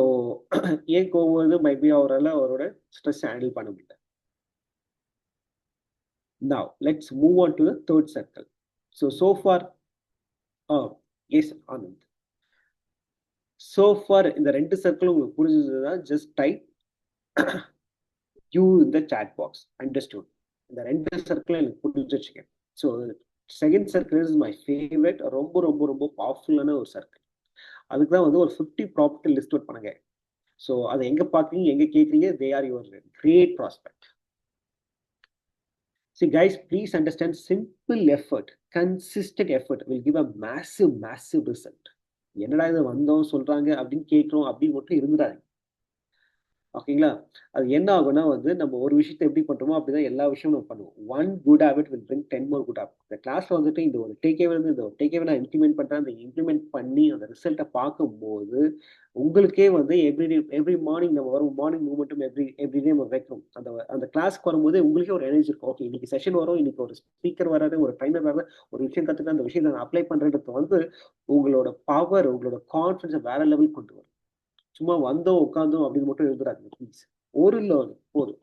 ஏன் கோவம் வந்து மைபி அவரோட ஸ்ட்ரெஸ் ஹேண்டில் பண்ண முடியல. Now let's move on to the third circle. So far, yes, Anand. So far இந்த ரெண்டு சர்க்கிள் உங்களுக்கு புரிஞ்சதுன்னா just type you in the chat box. Understood? இந்த ரெண்டு சர்க்கிள் எனக்கு புரிஞ்சிருச்சுங்க. So second circle is my favourite. ரொம்ப ரொம்ப ரொம்ப பவர்ஃபுல்லான ஒரு சர்க்கிள். அதுக்கு தான் வந்து ஒரு 50 ப்ராப்பர்ட்டி லிஸ்ட் அவுட் பண்ணுங்க. ஸோ அதை எங்க பார்க்குறீங்க, எங்க கேட்குறீங்க, they are your great prospect. See guys, please understand, simple effort, consistent effort will give a massive result. என்னடா இது வந்தோம் சொல்றாங்க அப்படின்னு கேட்கிறோம் அப்படின்னு மட்டும் இருந்துடாது. ஓகேங்களா, அது என்ன ஆகும்னா வந்து நம்ம ஒரு விஷயத்தை எப்படி பண்றோமோ அப்படிதான் எல்லா விஷயமும் நம்ம பண்ணுவோம். One good habit will bring 10 more good habits. இந்த கிளாஸ்ல வந்துட்டு இந்த ஒரு டேக்அவே வந்து இந்த ஒரு டேக்அவே நான் இம்ப்ளிமெண்ட் பண்றேன். அந்த இம்ப்ளிமெண்ட் பண்ணி அந்த ரிசல்ட்டை பார்க்கும்போது உங்களுக்கே வந்து எவ்ரி மார்னிங் நம்ம வரும் மார்னிங் மூமெண்ட்டும் எவ்ரிடே நம்ம வைக்கிறோம். அந்த அந்த கிளாஸ்க்கு வரும்போது உங்களுக்கே ஒரு எனர்ஜி இருக்கும். ஓகே இன்னைக்கு செஷன் வரும், இன்னைக்கு ஒரு ஸ்பீக்கர் வராது, ஒரு ட்ரைனர் வராது, ஒரு விஷயம் கத்துக்க அந்த விஷயத்தை நான் அப்ளை பண்றேன்றது வந்து உங்களோட பவர், உங்களோட கான்ஃபிடன்ஸை வேற லெவல் கொண்டு வரும். சும்மா வந்தோம் உட்காந்தோம் அப்படின்னு மட்டும் எழுதுறாங்க. ப்ளீஸ், ஒரு லேர்னிங் போதும்.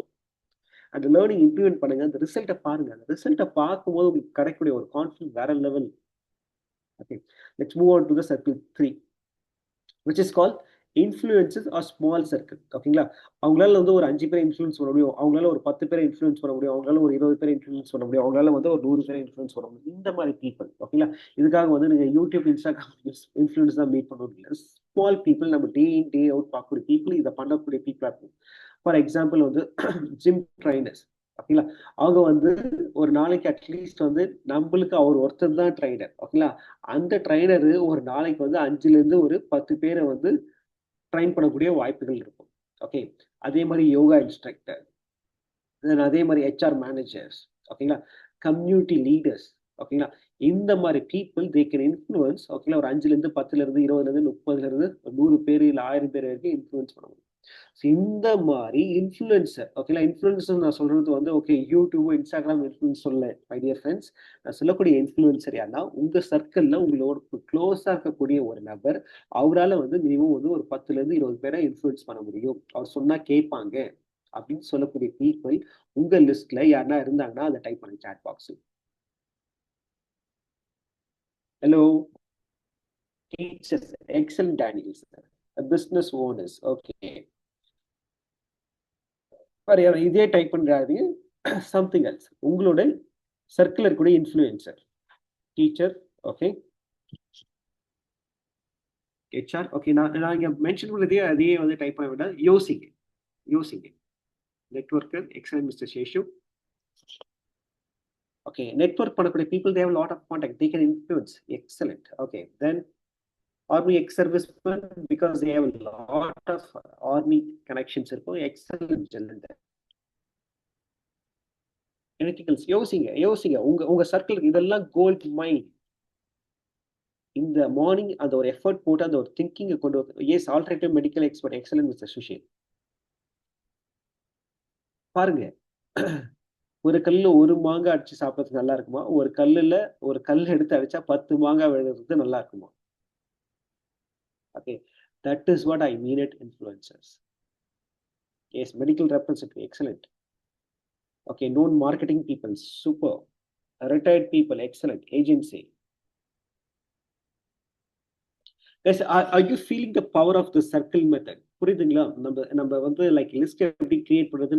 அந்த லேர்னிங் இம்ப்ளிமெண்ட் பண்ணுங்க, அந்த ரிசல்ட்டை பாருங்க. அந்த ரிசல்ட்டை பார்க்கும்போது உங்களுக்கு கிடைக்கக்கூடிய ஒரு கான்ஃபிடன்ஸ் வேற level. Okay, let's move on to the circle 3 which is called influences or small circle. ஓகேங்களா? அவங்களால வந்து ஒரு 5 பேரை இன்ஃப்ளூயன்ஸ் பண்ண முடியும். அவங்களால ஒரு 10 பேரை இன்ஃப்ளூயன்ஸ் பண்ண முடியும். அவங்களால ஒரு 20 பேரை இன்ஃப்ளூயன்ஸ் பண்ண முடியும். அவங்களால வந்து ஒரு 100 பேரை இன்ஃப்ளூயன்ஸ் பண்ண முடியும். இந்த மாரி பீப்பிள். ஓகேங்களா? இதுக்காக வந்து நீங்க YouTube, Instagram இன்ஃப்ளூயன்ஸ் தான் மீட் பண்ணணும் இல்ல. ஸ்மால் பீப்பிள் நம்ம டே இன், டே அவுட் பார்க்கக்கூடிய பீப்பிள், இத பண்ணக்கூடிய பீப்பிளா இருக்கும். ஃபார் எக்ஸாம்பிள் வந்து ஜிம் ட்ரெய்னர்ஸ். ஓகேங்களா? அவங்க வந்து ஒரு நாளைக்கு அட்லீஸ்ட் வந்து நம்மளுக்கு அவர் ஒருத்தர் தான் ட்ரெய்னர். ஓகேங்களா? அந்த ட்ரெய்னரு ஒரு நாளைக்கு வந்து 5லேருந்து ஒரு 10 பேர வந்து ட்ரெயின் பண்ணக்கூடிய வாய்ப்புகள் இருக்கும். ஓகே. அதே மாரி யோகா இன்ஸ்ட்ரக்டர், தென் அதே மாரி HR மேனேஜர்ஸ், ஓகேங்களா? கம்யூனிட்டி லீடர்ஸ், ஓகேங்களா? இந்த மாரி பீப்பிள் தே கேன் இன்ஃப்ளூயன்ஸ், ஓகேங்களா? ஒரு 5லேருந்து 10லேருந்து 20லேருந்து 30லேருந்து 100 பேரு இல்ல 1000 பேர் வரைக்கும் இன்ஃப்ளூயன்ஸ் பண்ண முடியும். ஸோ இந்த மாரி இன்ஃப்ளூயன்சர், ஓகேங்களா? இன்ஃப்ளூயன்சர் நான் சொல்றது வந்து ஓகே YouTube, Instagram இன்ஃப்ளூயன்ஸ் சொல்லல மை டியர் ஃபிரெண்ட்ஸ். நான் சொல்லக்கூடிய இன்ஃப்ளூயன்சர் யாருன்னா, உங்க சர்க்கிள்ல உங்களோட குளோஸா இருக்கக்கூடிய ஒரு நபர். அவரால வந்து மினிமம் வந்து ஒரு 10லேருந்து 20 பேர இன்ஃப்ளூயன்ஸ் பண்ண முடியும். அவர் சொன்னா கேட்பாங்க. அப்படின்னு சொல்லக்கூடிய பீப்பிள் உங்க லிஸ்ட்ல யாருன்னா இருந்தாங்கன்னா அதை டைப் பண்ணுங்க chat box. Hello. Teachers, excel Daniels, business owners. Okay. வேற யாரும் இதே டைப் பண்றாரு. சம்திங் எல்ஸ் உங்களோட சர்க்கிள் இருக்கக்கூடிய influencer, teacher, okay, HR. Okay. நான் இங்க மென்ஷன் பண்ணதே அதையே வந்து டைப் பண்ண வேண்டாம். யோசிங்க, யோசிங்க. Networker, excellent mister Seshu. Okay. Network பண்ணக்கூடிய people they have lot of contact, they can influence. Excellent. Okay. Then Army ex-servicemen, because they have a lot of army connections இருக்கும். Excellent talent. Anything else? யோசிங்க, யோசிங்க. உங்க circle இதெல்லாம் gold மைன். இந்த morning அந்த ஒரு effort போட்டு அந்த ஒரு திங்கிங்க கொண்டு வந்து as alternative medical expert excellent mister Sushil. பாருங்க. ஒரு கல்லுல ஒரு மாங்காய் அடிச்சு சாப்பிடறதுக்கு நல்லா இருக்குமா? ஒரு கல்லுல ஒரு கல் எடுத்து அடிச்சா 10 மாங்காய் விழுறது நல்லா இருக்குமா? Okay. That is what I mean at influencers. Yes, medical representative, excellent. Okay, known marketing people, super. Retired people, excellent. Agency. Guys, are you feeling the power of the circle method? புரியுதுங்களா? நம்ம நம்ம வந்து like list எப்படி create பண்றது,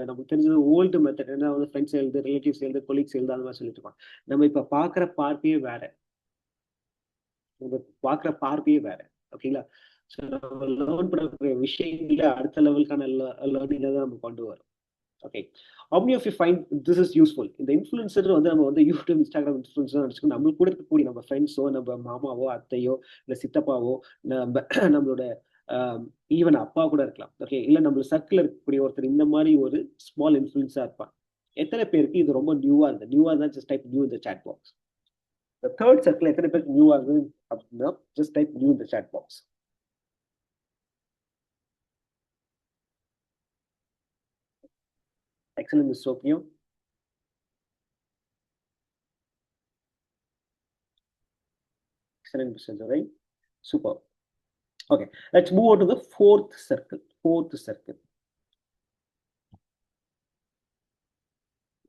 நமக்கு தெரிஞ்சது old method என்ன வந்து ஃப்ரெண்ட்ஸ் எழுது, ரிலேட்டிவ்ஸ் எழுது, கொலீக்ஸ் எழுது, அந்த மாதிரி சொல்லிட்டு இருக்கோம். நம்ம இப்ப பாக்குற பார்வையே வேற. நம்ம பாக்குற பார்வையே வேற. ஓகேங்களா? ஸோ நம்ம லேர்ன் பண்ணக்கூடிய விஷயங்கள அடுத்த லெவலுக்கான லேர்னிங்கை தான் நம்ம கொண்டு வரோம். Okay. How many of you find this is useful? இந்த இன்ஃப்ளூயன்சர் வந்து நம்ம வந்து YouTube, Instagram இன்ஃப்ளூயன்சர் நினைச்சுக்கணும். நம்மளுக்கு கூட இருக்கக்கூடிய நம்ம ஃப்ரெண்ட்ஸோ, நம்ம மாமாவோ, அத்தையோ, இல்ல சித்தப்பாவோ, நம்ம நம்மளோட ஈவன் அப்பா கூட இருக்கலாம். ஓகே. இல்ல நம்ம சர்க்கிள் இருக்கக்கூடிய ஒருத்தர் இந்த மாதிரி ஒரு ஸ்மால் இன்ஃப்ளூயன்ஸா இருப்பான். எத்தனை பேருக்கு இது ரொம்ப நியூவா இருக்கு? நியூவா இருந்தா ஜஸ்ட் டைப் நியூ இந்த சாட் பாக்ஸ். இந்த தேர்ட் சர்க்கிள் எத்தனை பேருக்கு நியூவா இருக்கு அப்படின்னா ஜஸ்ட் டைப் நியூ இந்த chat box. Excellent miss Sophia. Excellent, Mr. Jorai. Super. Okay, let's move on to the fourth circle. Fourth circle.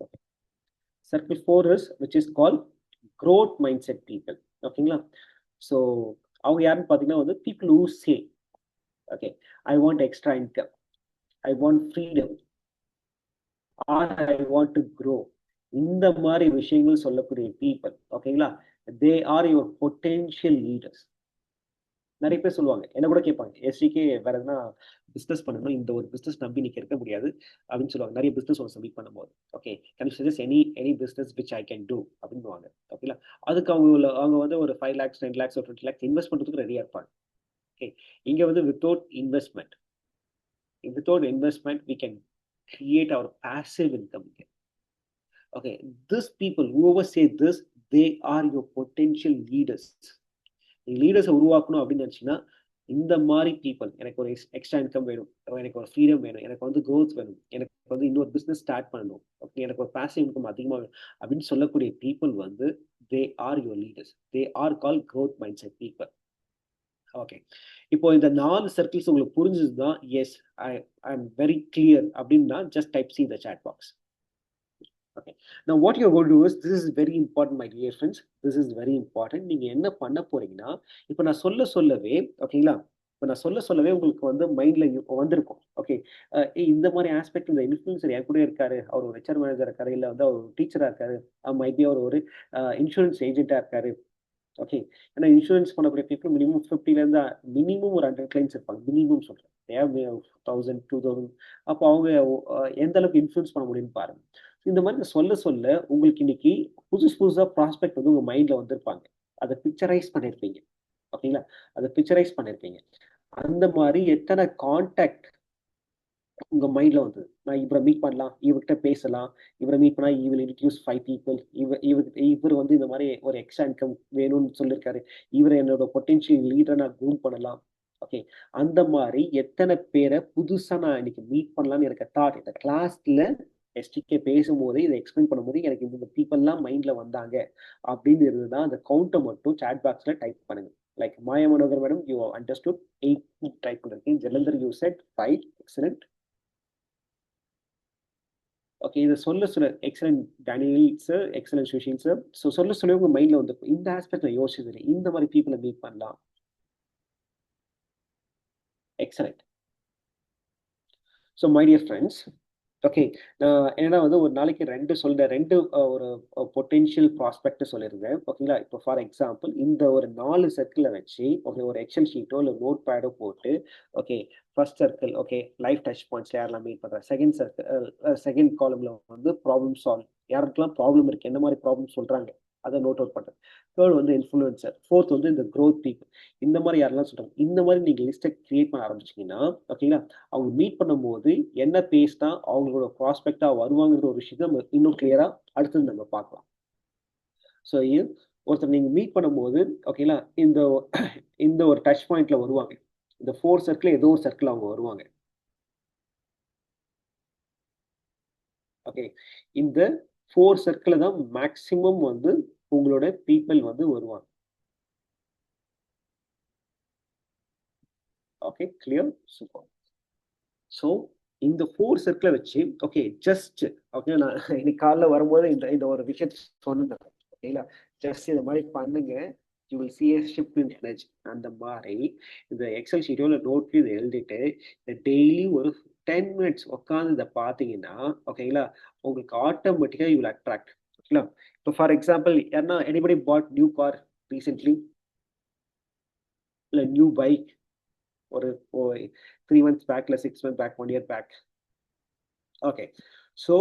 Okay. Circle 4 is which is called growth mindset people. ஓகேங்களா? So அவங்க யாருன்னு பார்த்தீங்கன்னா வந்து people who say, okay, I want extra income, I want freedom, or I want to grow. இந்த மாதிரி விஷயங்கள் சொல்லக்கூடிய people, ஓகேங்களா? They are your potential leaders. நிறைய பேர் சொல்லுவாங்க, என்ன கூட கேட்பாங்க, எஸ்டிகே வேற எதுனா பிசினஸ் பண்ணணும், இந்த ஒரு பிசினஸ் நம்பி நீங்க இருக்க முடியாது அப்படின்னு சொல்லுவாங்க. நிறைய பிசினஸ் ஒன்று சப்மிட் பண்ணும்போது, okay, can you suggest any business which I can do அப்படின்னுவாங்க. ஓகேங்களா? அதுக்கு அவங்க வந்து ஒரு 5 lakhs 10 lakhs ஒரு 20 lakhs இன்வெஸ்ட் பண்றதுக்கு ரெடியா இருப்பாங்க. ஓகே. இங்க வந்து without investment we can create our passive income. Okay. This people whoever say this, they are your potential leaders. லீடர்ஸை உருவாக்கணும் அப்படின்னு நினைச்சீங்கன்னா இந்த மாதிரி பீப்புள், எனக்கு ஒரு எக்ஸ்ட்ரா இன்கம் வேணும், எனக்கு ஒரு ஃப்ரீடம் வேணும், எனக்கு வந்து க்ரோத் வேணும், எனக்கு வந்து இன்னொரு பிஸ்னஸ் ஸ்டார்ட் பண்ணணும், ஓகே, எனக்கு ஒரு பாசிவ் இன்கம் அதிகமாக வேணும் அப்படின்னு சொல்லக்கூடிய பீப்புள் வந்து they are your leaders. They are call growth mind set people. Okay. இப்போ இந்த 4 சர்க்கிள்ஸ் உங்களுக்கு புரிஞ்சுதுதான், yes I am very clear அப்படின்னா just type C the chat box. Okay. Now what you're going to do is, this is very important, my dear friends. This is very important. நீங்க என்ன பண்ண போறீங்கன்னா, இப்ப நான் சொல்லவே, ஓகேங்களா, இப்போ நான் சொல்லவே உங்களுக்கு வந்து மைண்ட்ல வந்திருக்கும். ஓகே, இந்த மாதிரி ஆஸ்பெக்ட் இந்த இன்ஃப்ளூயன்சர் என் கூட இருக்காரு, அவர் ஒரு ஹெச்ஆர் மேனேஜர் இருக்காரு, இல்லை வந்து அவர் ஒரு டீச்சரா இருக்காரு, மைபி அவர் ஒரு இன்சூரன்ஸ் ஏஜென்ட்டா இருக்காரு. ஓகே, ஏன்னா இன்சூரன்ஸ் பண்ணக்கூடிய பீப்புள் மினிமம் 50லேருந்து மினிமம் ஒரு 100 கிளைண்ட்ஸ் இருப்பாங்க. மினிமம் சொல்றேன். 1000, 2000. அப்போ அவங்க எந்த அளவுக்கு இன்ஃப்ளூயன்ஸ் பண்ண முடியும்னு பாருங்க. இந்த மாதிரி நான் சொல்ல உங்களுக்கு இன்னைக்கு புதுசா ப்ராஸ்பெக்ட் வந்து உங்க மைண்ட்ல வந்திருப்பாங்க. அதை பிக்சரைஸ் பண்ணியிருப்பீங்க. ஓகேங்களா? அதை பிக்சரைஸ் பண்ணியிருப்பீங்க. அந்த மாதிரி எத்தனை கான்டாக்ட் உங்க மைண்ட்ல வந்தது? நான் இவரை மீட் பண்ணலாம், இவர்கிட்ட பேசலாம், இவரை மீட் பண்ணா ஈ வில் இன்ட்ரோடியூஸ் 5 பீப்பிள். இவர் வந்து இந்த மாதிரி ஒரு எக்ஸ்ட்ரா இன்கம் வேணும்னு சொல்லியிருக்காரு. இவரை என்னோட பொட்டன்ஷியல் லீடரா நான் க்ரூம் பண்ணலாம். ஓகே. அந்த மாதிரி எத்தனை பேரை புதுசா நான் இன்னைக்கு மீட் பண்ணலாம்னு எனக்கு தாட் இந்த கிளாஸ்ல எஸ்டிகே பேசும்போது இதை எக்ஸ்பிளைன் பண்ணும்போது எனக்கு இந்த பீப்பிள்லாம் மைண்ட்ல வந்தாங்க அப்படின்னு இருந்ததுதான் அந்த கவுண்டை மட்டும் சாட் பாக்ஸ்ல டைப் பண்ணுங்க. Like Maya Manohar madam, you understood 8 type பண்ணிருக்கேன். Jalandhar you said 5. Excellent. Okay. இத excellent Daniel sir, excellent Sushil sir. சொல்ல உங்க மைண்ட்ல வந்து இந்த ஆஸ்பெக்ட்ல யோசிச்சது இந்த மாதிரி பீப்பிள மீட் பண்ணலாம். Excellent. So my dear friends, okay. ஏன்னா வந்து ஒரு நாளைக்கு 2 ஒரு பொட்டென்ஷியல் ப்ராஸ்பெக்ட் சொல்லியிருந்தேன். ஓகேங்களா? இப்போ ஃபார் எக்ஸாம்பிள் இந்த ஒரு 4 சர்க்கிள வச்சு ஓகே ஒரு எக்ஸெல் ஷீட்டோ இல்ல நோட் பேடோ போட்டு okay first circle okay life touch பாயிண்ட்ஸ்ல யாரெல்லாம் மீட் பண்றேன். செகண்ட் சர்க்கிள் செகண்ட் காலம்ல வந்து ப்ராப்ளம் சால்வ், யாருக்கெல்லாம் ப்ராப்ளம் இருக்கு, என்ன மாதிரி ப்ராப்ளம் சொல்றாங்க அதை நோட் அவுட் பண்றேன். தேர்ட் வந்து இன்ஃப்ளூயன்சர், ஃபோர்த் வந்து இந்த க்ரோத் பீப்புள். இந்த மாதிரி யாரெல்லாம் சொல்றாங்க, இந்த மாதிரி நீங்க லிஸ்ட்டை கிரியேட் பண்ண ஆரம்பிச்சீங்கன்னா ஓகேங்களா, அவங்க மீட் பண்ணும்போது என்ன பேசினா அவங்களோட ப்ராஸ்பெக்டா வருவாங்கிற ஒரு விஷயத்தை நம்ம இன்னும் கிளியரா அடுத்தது நம்ம பார்க்கலாம். ஸோ ஒருத்தர் நீங்க மீட் பண்ணும்போது ஓகேங்களா, இந்த ஒரு டச் பாயிண்ட்ல வருவாங்க. இந்த 4 சர்க்கிள் ஏதோ ஒரு சர்க்கிள் அவங்க வருவாங்க. ஓகே, இந்த 4 சர்க்கிள் தான் மேக்சிமம் வந்து உங்களோட பீப்பிள் வந்து வருவாங்க. Okay, clear, super. ஸோ இந்த 4 சர்க்கிள வச்சு ஓகே ஜஸ்ட் ஓகே நான் இன்னைக்கு காலைல வரும்போது இந்த இந்த ஒரு விஷயத்த சொன்னேன். ஓகேங்களா? ஜஸ்ட் இந்த மாதிரி பண்ணுங்க. You will see a shift in energy. அந்த மாதிரி இந்த எக்ஸல் ஷீட்டோ இல்லை நோட்லையும் இதை எழுதிட்டு இந்த டெய்லி ஒரு 10 மினிட்ஸ் உட்காந்து இதை பார்த்தீங்கன்னா ஓகேங்களா, உங்களுக்கு ஆட்டோமேட்டிக்காக யூ வில் அட்ராக்ட். ஓகேங்களா? இப்போ ஃபார் எக்ஸாம்பிள் யாருன்னா anybody bought new car recently, இல்லை நியூ பைக் ஒரு 3 months பேக் இல்லை 6 months back, 1 year back. Okay. So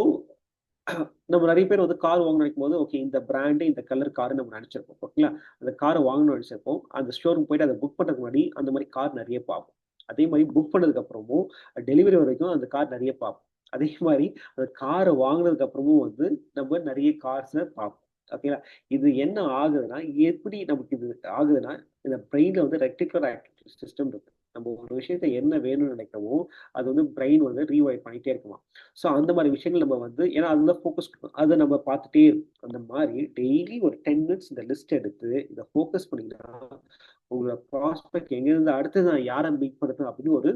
நம்ம நிறைய பேர் வந்து கார் வாங்கணும்னு நினைக்கும் போது ஓகே இந்த பிராண்டு இந்த கலர் கார் நம்ம நினைச்சிருப்போம். ஓகேங்களா? அந்த காரை வாங்கணும்னு நினைச்சிருப்போம். அந்த ஷோரூம் போயிட்டு அதை புக் பண்ணுறதுக்கு முன்னாடி அந்த மாதிரி கார் நிறைய பார்ப்போம். அதே மாதிரி புக் பண்ணதுக்கு அப்புறமும் டெலிவரி வரைக்கும் அந்த கார் நிறைய பார்ப்போம். அதே மாதிரி அந்த காரை வாங்கினதுக்கு அப்புறமும் வந்து நம்ம நிறைய கார்ஸை பார்ப்போம். ஓகேங்களா? இது என்ன ஆகுதுன்னா, எப்படி நமக்கு இது ஆகுதுன்னா, இந்த பிரெயின்ல வந்து ரெக்டிகுலர் ஆக்டிவிட்டி சிஸ்டம் இருக்கு. நம்ம ஒரு விஷயத்தை என்ன வேணும்னு நினைக்கிறோமோ அது வந்து பிரெயின் வந்து ரீவைட் பண்ணிட்டே இருக்குமா. ஸோ அந்த மாதிரி விஷயங்கள் நம்ம வந்து ஏன்னா அதுதான் ஃபோக்கஸ் பண்ணும், அதை நம்ம பார்த்துட்டே இருக்கும். அந்த மாதிரி டெய்லி ஒரு 10 மினிட்ஸ் இந்த லிஸ்ட் எடுத்து இதை ஃபோக்கஸ் பண்ணிங்கன்னா உங்களோட ப்ராஸ்பெக்ட் எங்கேருந்து அடுத்து நான் யாரை மீட் பண்ணுறது அப்படின்னு ஒரு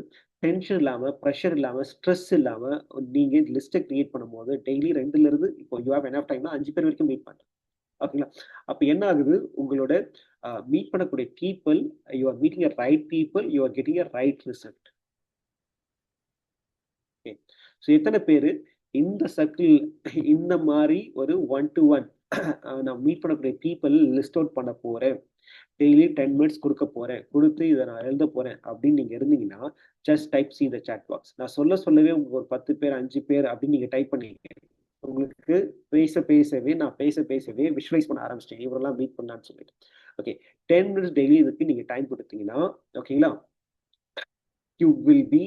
டென்ஷன் இல்லாமல், ப்ரெஷர் இல்லாமல், ஸ்ட்ரெஸ் இல்லாமல் நீங்கள் லிஸ்ட்டை கிரியேட் பண்ணும்போது டெய்லி 2லேருந்து இப்போ யூ ஹேவ் எனஃப் டைம்னா 5 பேர் வரைக்கும் மீட் பண்ணுறேன். ஓகேங்களா? அப்போ என்ன ஆகுது, உங்களோட மீட் பண்ணக்கூடிய people, you are meeting a right people, you are getting a right result. Okay. So எத்தனை பேர் இந்த சர்க்கிள் இந்த மாதிரி ஒரு 1-to-1 நான் மீட் பண்ணக்கூடிய பீப்புள் லிஸ்ட் அவுட் பண்ண போறேன், டெய்லி 10 மினிட்ஸ் கொடுக்க போறேன், கொடுத்து இதை நான் எழுத போறேன் அப்படின்னு நீங்க இருந்தீங்கன்னா ஜஸ்ட் டைப் சி இந்த சாட் பாக்ஸ். நான் சொல்லவே உங்களுக்கு ஒரு 10 பேர் 5 பேர் அப்படின்னு நீங்க டைப் பண்ணீங்க, உங்களுக்கு பேசவே நான் பேசவே விஷுவலைஸ் பண்ண ஆரம்பிச்சிட்டேன் இவரெல்லாம் மீட் பண்ணலான்னு சொல்லிட்டு. ஓகே, 10 மினிட்ஸ் டெய்லி இதுக்கு நீங்க டைம் கொடுத்தீங்கன்னா ஓகேங்களா, யூ வில் பி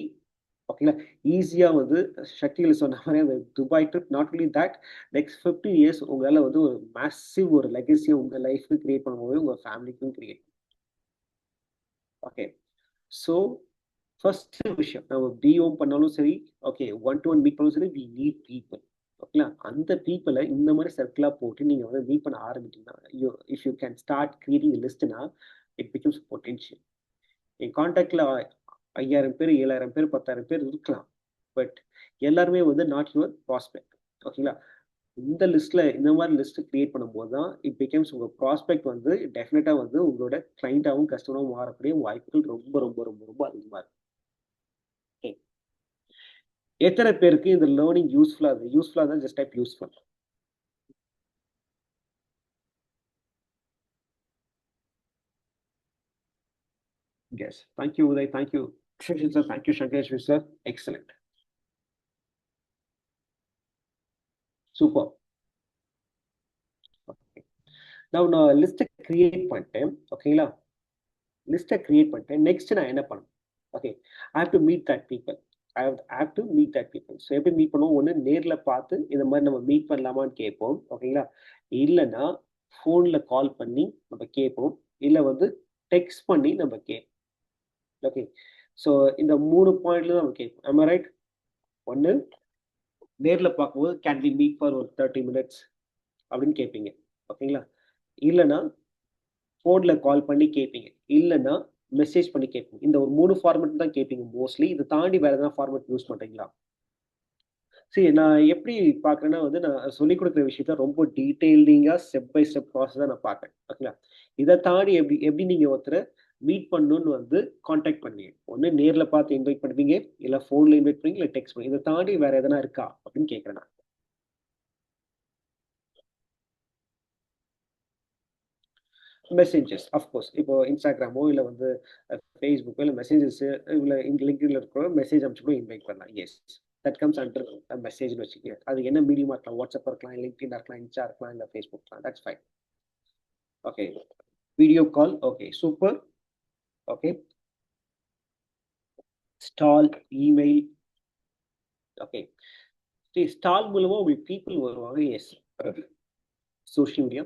ஓகேங்களா, ஈஸியா வந்து சக்திகள் சொன்ன மாதிரி அந்த Dubai trip. Not only that, next 15 years உங்களால வந்து ஒரு மேசிவ் ஒரு லெகசியை உங்க லைஃப்க்கு கிரியேட் பண்ணும்போது உங்க ஃபேமிலிக்கும் கிரியேட். ஓகே. ஸோ ஃபர்ஸ்ட் விஷயம் நம்ம பிஓம் பண்ணாலும் சரி, ஓகே 1-to-1 மீட் பண்ணாலும் சரி, வி நீட் பீப்புள். ஓகேங்களா? அந்த பீப்புளை இந்த மாதிரி சர்க்கிளா போட்டு நீங்க வந்து மீட் பண்ண ஆரம்பிட்டீங்கன்னா if you can start creating லிஸ்ட்னா இட் பிகம்ஸ் பொட்டென்ஷியல். என் கான்டாக்ட்ல 5000 பேர், 7000 பேர், 10,000 பேர் இருக்கலாம். பட் எல்லாருமே வந்து நாட் யுவர் ப்ராஸ்பெக்ட். ஓகேங்களா? இந்த லிஸ்ட்ல இந்த மாதிரி லிஸ்ட் கிரியேட் பண்ணும்போது தான் இட் பிகம்ஸ் உங்க ப்ராஸ்பெக்ட் வந்து டெஃபினட்டா வந்து உங்களோட கிளைண்டாவும் கஸ்டமராகவும் மாறக்கூடிய வாய்ப்புகள் ரொம்ப ரொம்ப ரொம்ப ரொம்ப அதிகமா இருக்கு. Okay. எத்தனை பேருக்கு இந்த லேர்னிங் யூஸ்ஃபுல்லா தான் just type useful. Yes. Thank you, Uday. Thank you, Shishir sir. Thank you, Shankar sir. Excellent. Super. Okay. Now நான் லிஸ்ட்டை கிரியேட் பண்ணிட்டேன். ஓகேங்களா? லிஸ்ட்டை கிரியேட் பண்ணிட்டேன். நெக்ஸ்ட் நான் என்ன பண்ணணும்? Okay. I have to meet that people. I have to meet that people. So எப்படி மீட் பண்ணுவோம்? ஒன்று நேரில் பார்த்து இந்த மாதிரி நம்ம மீட் பண்ணலாமான்னு கேட்போம். ஓகேங்களா? இல்லைன்னா ஃபோனில் கால் பண்ணி நம்ம கேட்போம். இல்லை வந்து டெக்ஸ்ட் பண்ணி நம்ம கேட்போம். ஓகே. ஸோ இந்த 3 பாயிண்ட்ல தான் நம்ம கேட்போம். ஆம் ஐ ரைட்? ஒன்று நேரில் பார்க்கும்போது கேன் வி மீட் ஃபார் ஒரு 30 மினிட்ஸ் அப்படின்னு கேட்பீங்க. ஓகேங்களா? இல்லைன்னா ஃபோனில் கால் பண்ணி கேட்பீங்க. இல்லைன்னா மெசேஜ் பண்ணி கேட்பீங்க. இந்த ஒரு 3 ஃபார்மேட் தான் கேட்பீங்க மோஸ்ட்லி. இதை தாண்டி வேற எதனா ஃபார்மேட் யூஸ் பண்ணுறீங்களா? சரி, நான் எப்படி பார்க்குறேன்னா வந்து நான் சொல்லிக் கொடுக்குற விஷயத்த ரொம்ப டீட்டெயில்டிங்கா ஸ்டெப் பை ஸ்டெப் ப்ராசஸா நான் பார்ப்பேன். ஓகேங்களா? இத தாண்டி எப்படி எப்படி நீங்க ஒருத்தர மீட் பண்ணணும்னு வந்து கான்டாக்ட் பண்ணுவீங்க. ஒண்ணு நேர்ல பார்த்து இன்வைட் பண்ணுவீங்க, இல்ல ஃபோன்ல இன்வைட் பண்ணுவீங்க, இல்ல டெக்ஸ்ட் பண்ணுவீங்க. இத தாண்டி வேற எதனா இருக்கா? அப்படின்னு கேட்கிறேன் நான். Messengers of course. இப்போ Instagramமோ இல்ல வந்து Facebookஓ இல்ல மெசேஞ்சர்ஸ் இல்ல LinkedInல இருக்கிற மெசேஜ் அனுப்பிச்சு கூட இன்வைட் பண்ணலாம். எஸ். தட் கம்ஸ் அண்டர் மெசேஜ்ன்னு வச்சுக்கங்க. அது என்ன மீடியமா இருக்கலாம். WhatsApp இருக்கலாம், LinkedIn இருக்கலாம், Insta இருக்கலாம், இல்ல Facebook இருக்கலாம். That's fine. Okay. Video call. Okay. Super. Okay. Stall, email. Okay. Stall மூலமா உங்களுக்கு பீப்பிள் வருவாங்க. எஸ். Social media.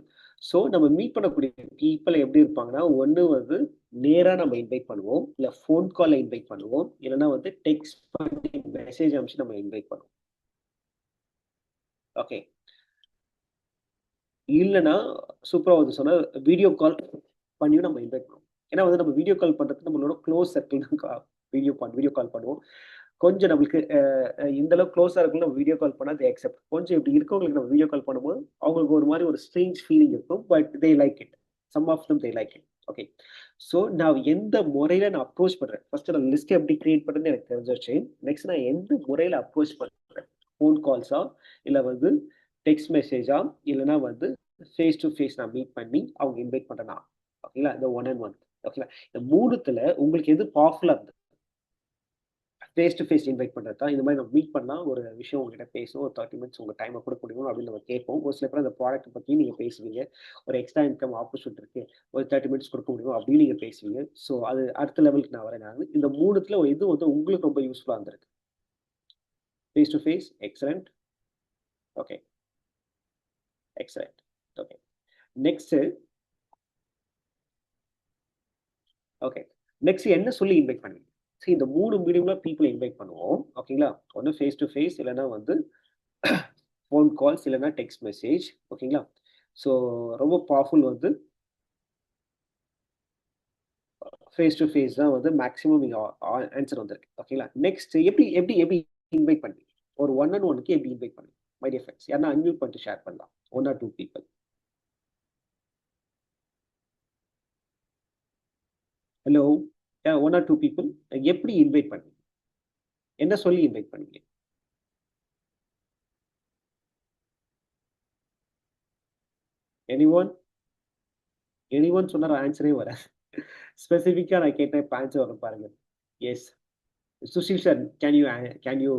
ஸோ நம்ம மீட் பண்ணக்கூடிய பீப்பிள் எப்படி இருப்பாங்கன்னா, ஒண்ணு வந்து நேரா நம்ம இன்வைட் பண்ணுவோம். இல்ல ஃபோன் கால்ல இன்வைட் பண்ணுவோம். இல்லன்னா வந்து டெக்ஸ்ட் பண்ணி மெசேஜ் அனுப்பிச்சு நம்ம இன்வைட் பண்ணுவோம். ஓகே. இல்லன்னா சூப்பரா வந்து சொன்னா வீடியோ கால் பண்ணியும் நம்ம இன்வைட் பண்ணுவோம். ஏன்னா வந்து நம்ம வீடியோ கால் பண்றது நம்மளோட க்ளோஸ் சர்க்கிள் தான் வீடியோ கால் பண்ணுவோம். கொஞ்சம் நம்மளுக்கு இந்த அளவுக்கு க்ளோஸா இருக்குன்னு நம்ம வீடியோ கால் பண்ணா தே அக்செப்ட். கொஞ்சம் இப்படி இருக்கவங்களுக்கு நம்ம வீடியோ கால் பண்ணும்போது, அவங்களுக்கு ஒரு மாரி ஒரு ஸ்ட்ரேஞ்ச் ஃபீலிங் இருக்கும். But they like it. Some of them they like it. Okay. So நான் எந்த முறையில நான் அப்ரோச் பண்றேன். ஃபர்ஸ்ட் நான் லிஸ்ட் எப்படி கிரியேட் பண்றேன்னு எனக்கு தெரிஞ்சிருச்சு. நெக்ஸ்ட் நான் எந்த முறையில அப்ரோச் பண்றேன். ஃபோன் கால்ஸா? இல்ல வந்து டெக்ஸ்ட் மெசேஜா? இல்லன்னா வந்து ஃபேஸ் டு ஃபேஸ் நான் மீட் பண்ணி அவங்க இன்வைட் பண்றேனா? ஓகேங்களா? இந்த ஒன் அண்ட் ஒன். ஓகேங்களா? இந்த 3த்துல உங்களுக்கு எது பவர்ஃபுல்லா இருந்தது? ஃபேஸ் டு ஃபேஸ் இன்வைட் பண்றது தான். இந்த மாரி நம்ம மீட் பண்ணா ஒரு விஷயம் உங்ககிட்ட பேசணும். ஒரு 30 மினிட்ஸ் உங்க டைம குடுக்க முடியும் அப்படின்னு நம்ம கேட்போம். ஒரு சில பேர் அந்த ப்ராடக்ட்ட பத்தி நீங்க பேசுவீங்க. ஒரு எக்ஸ்ட்ரா இன்கம் ஆப்பர்ச்சுனிட்டி இருக்கு. ஒரு 30 மினிட்ஸ் குடுக்க முடியும் அப்படின்னு நீங்க பேசுவீங்க. ஸோ அது அடுத்த லெவலுக்கு நான் வரேன் நானு. இந்த 3த்துல எது வந்து உங்களுக்கு ரொம்ப யூஸ்ஃபுல்லா இருந்திருக்கு? Face to face excellent. Okay. Excellent. Okay. Next okay. Next என்ன சொல்லி இன்வைட் பண்ணுவீங்க? இந்த 3 மீடியம்ல பீப்பிள இன்வைட் பண்ணுவோம். ஓகேங்களா? ஒண்ணு ஃபேஸ் டு ஃபேஸ் இல்லன்னா வந்து ஃபோன் கால்ஸ் இல்லன்னா டெக்ஸ்ட் மெசேஜ். ஓகேங்களா? ஸோ ரொம்ப பவர்ஃபுல் வந்து ஃபேஸ் டு ஃபேஸ் தான் வந்து மேக்ஸிமம் நீங்க ஆன்சர் வந்திருக்கு. ஓகேங்களா? நெக்ஸ்ட் எப்படி எப்படி எப்படி இன்வைட் பண்ணுவீங்க? ஒரு ஒன் அண்ட் ஒன்னுக்கு எப்படி இன்வைட் பண்ணுவீங்க? மை டியர் ஃபிரெண்ட்ஸ் யாருன்னா அன்மியூட் பண்ணிட்டு ஷேர் பண்ணலாம். 1 or 2 people. Hello. 1 or 2 people எப்படி இன்வைட் பண்ணுவீங்க? என்ன சொல்லி இன்வைட் பண்ணுவீங்க? எனிஒன்? எனிஒன் சொன்னா ஆன்சரே வராது. ஸ்பெசிஃபிக்கா நான் கேட்டேன் இப்ப ஆன்சர் வரும் பாருங்க. Yes. Sushil sir can you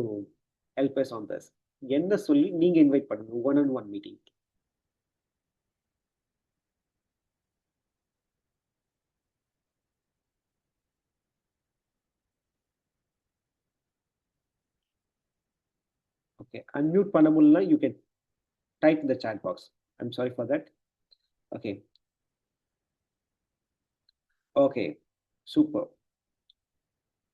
help us on this? என்ன சொல்லி நீங்க இன்வைட் பண்ணுங்க one and one meeting? Okay. Unmute பண்ண முடியலனா you can type in the chat box. I'm sorry for that. Okay. Okay. Super.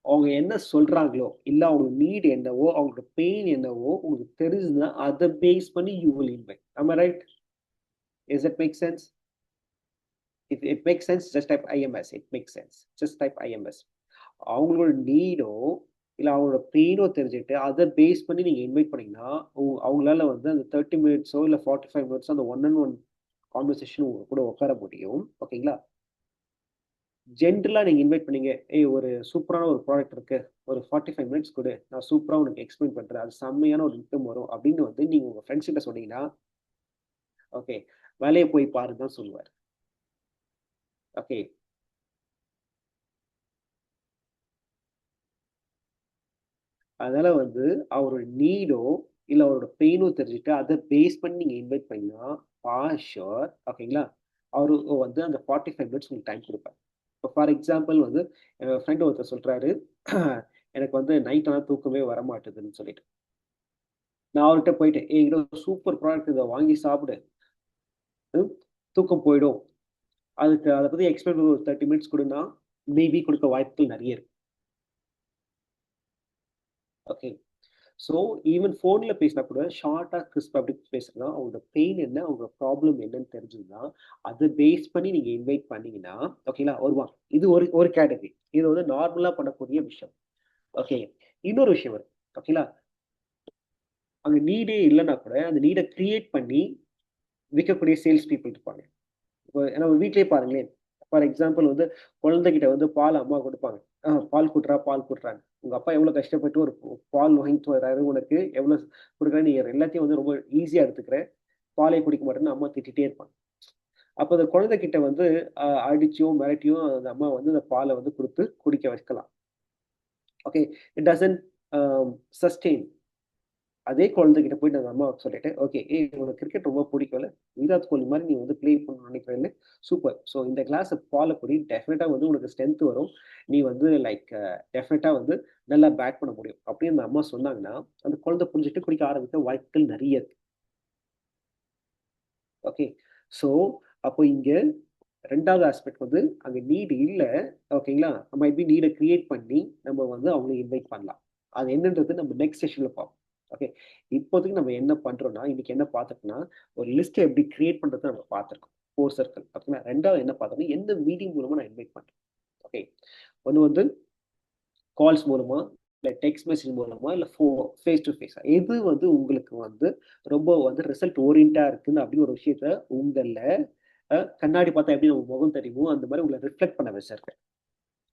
அவங்க என்ன சொல்றாங்களோ, இல்ல அவங்க நீட் என்னவோ, அவங்களோட பெயின் என்னவோ உங்களுக்கு தெரிஞ்சுதுன்னா, அத பேஸ் பண்ணி you will invite. Am I right? Is that make sense? If it makes sense just type IMS. It makes sense. Just type IMS. அவங்களோட நீடோ இல்ல அவங்களோட பெயினோ தெரிஞ்சுக்கிட்டு அதை பேஸ் பண்ணி நீங்க இன்வைட் பண்ணீங்கன்னா அவங்களால வந்து அந்த 30 மினிட்ஸோ இல்ல 45 மினிட்ஸோ அந்த ஒன் அண்ட் ஒன் கான்வர்சேஷன் உங்க கூட உட்கார முடியும். ஓகேங்களா? ஜென்ரலா நீங்க இன்வைட் பண்ணீங்க, "ஏய் ஒரு சூப்பரான ஒரு ப்ராடக்ட் இருக்கு. ஒரு 45 மினிட்ஸ் குடு. நான் சூப்பரா உனக்கு எக்ஸ்பிளைன் பண்றேன். அது செம்மையான ஒரு இன்கம் வரும்." அப்படின்னு வந்து நீங்க உங்க ஃப்ரெண்ட்ஸ் கிட்ட சொன்னீங்கன்னா, ஓகே, வேலைய போய் பாருன்னு தான் சொல்லுவாரு. ஓகே. அதனால வந்து அவரோட நீடோ, இல்ல அவரோட பெயினோ தெரிஞ்சுட்டு, அத பேஸ் பண்ணி நீங்க இன்வைட் பண்ணீங்கன்னா, ஃபார் ஷூர் ஓகேங்களா, அவரு வந்து அந்த 45 மினிட்ஸ் உங்களுக்கு டைம் குடுப்பாரு. இப்போ ஃபார் எக்ஸாம்பிள் வந்து என்னோட ஃப்ரெண்ட் ஒருத்தர் சொல்றாரு, எனக்கு வந்து நைட் ஆனா தூக்கமே வரமாட்டுதுன்னு சொல்லிட்டு. நான் அவர்ட்ட போயிட்டு, "ஏய் இது ஒரு சூப்பர் ப்ராடக்ட் இத வாங்கி சாப்பிடு. ம் தூக்கம் போயிடும். அதுக்கு அத பத்தி எக்ஸ்பிளைன் பண்ண ஒரு 30 மினிட்ஸ் குடுன்னா, மேபி குடுக்க வாய்ப்புகள் நெறைய இருக்கு." ஓகே. ஸோ ஈவன் ஃபோன்ல பேசினா கூட ஷார்ட்டா, கிறிஸ்பா அப்படி பேசுனா, அவங்களோட பெயின் என்ன, அவங்களோட ப்ராப்ளம் என்னன்னு தெரிஞ்சதுன்னா, அத பேஸ் பண்ணி நீங்க இன்வைட் பண்ணீங்கன்னா, ஓகேங்களா, வருவாங்க. இது ஒரு ஒரு கேட்டகரி. இது வந்து நார்மலா பண்ணக்கூடிய விஷயம். ஓகே. இன்னொரு விஷயம் இருக்கு. ஓகேங்களா, அங்க நீடே இல்லன்னா கூட, அந்த நீட கிரியேட் பண்ணி விக்கக்கூடிய சேல்ஸ் பீப்பிள் இருப்பாங்க. இப்போ நம்ம வீட்லயே பாருங்களேன். ஃபார் எக்ஸாம்பிள் வந்து குழந்தைகிட்ட வந்து பால் அம்மா குடுப்பாங்க. பால் குட்றா, பால் குட்றான்னு. உங்க அப்பா எவ்வளோ கஷ்டப்பட்டு ஒரு பால் வாங்கிட்டு வர்றாரு உனக்கு, எவ்வளோ குடுக்குறாரு, நீ எல்லாத்தையும் வந்து ரொம்ப ஈஸியா எடுத்துக்கிற. பாலே குடிக்க மாட்டேன்னு அம்மா திட்டிட்டே இருப்பாங்க. அப்ப அந்த குழந்தைகிட்ட வந்து அடிச்சியோ, மிரட்டியோ அந்த அம்மா வந்து அந்த பால வந்து குடுத்து குடிக்க வைக்கலாம். Okay. It doesn't a sustain. அதே குழந்தைகிட்ட போயிட்டு அந்த அம்மா சொல்லிட்டு, "ஓகே, ஏய் உனக்கு கிரிக்கெட் ரொம்ப பிடிக்கும்ல? விராட் கோலி மாரி நீ வந்து ப்ளே பண்ணணும்னு நினைக்கிறல்ல? சூப்பர். ஸோ இந்த கிளாஸ் பால குடி. டெஃபினட்டா வந்து உனக்கு ஸ்ட்ரென்த் வரும். நீ வந்து லைக் டெஃபினட்டா வந்து நல்லா பேட் பண்ண முடியும்." அப்படின்னு அந்த அம்மா சொன்னாங்கன்னா, அந்த குழந்தை புரிஞ்சுட்டு குடிக்க ஆரம்பிக்க வாய்ப்புகள் நெறைய இருக்கு. ஓகே. ஸோ அப்போ இங்க 2வது ஆஸ்பெக்ட் வந்து அங்க நீட் இல்ல. ஓகேங்களா? மைட் பி நீட கிரியேட் பண்ணி நம்ம வந்து அவங்கள இன்வைட் பண்ணலாம். அது என்னன்றது நம்ம நெக்ஸ்ட் செஷன்ல பார்ப்போம். ஓகே. இப்போதைக்கு நம்ம என்ன பண்றோம்னா, இன்னைக்கு என்ன பார்த்துட்டோம்னா, ஒரு லிஸ்ட் எப்படி கிரியேட் பண்றத நம்ம பார்த்துருக்கோம். 4 சர்க்கிள். ஓகேங்களா? 2வது என்ன பார்த்தோம்னா, எந்த மீடியம் மூலமா நான் இன்வைட் பண்றேன். ஓகே. ஒண்ணு வந்து கால்ஸ் மூலமா, இல்ல டெக்ஸ்ட் மெசேஜ் மூலமா, இல்ல ஃபேஸ் டூ ஃபேஸ். எது வந்து உங்களுக்கு வந்து ரொம்ப வந்து ரிசல்ட் ஓரியன்ட்டா இருக்குன்னு அப்படின்னு ஒரு விஷயத்த உங்கள கண்ணாடி பார்த்தா எப்படி நம்ம முகம் தெரியுமோ, அந்த மாரி உங்கள ரிஃப்ளெக்ட் பண்ண வச்சிருக்கேன்.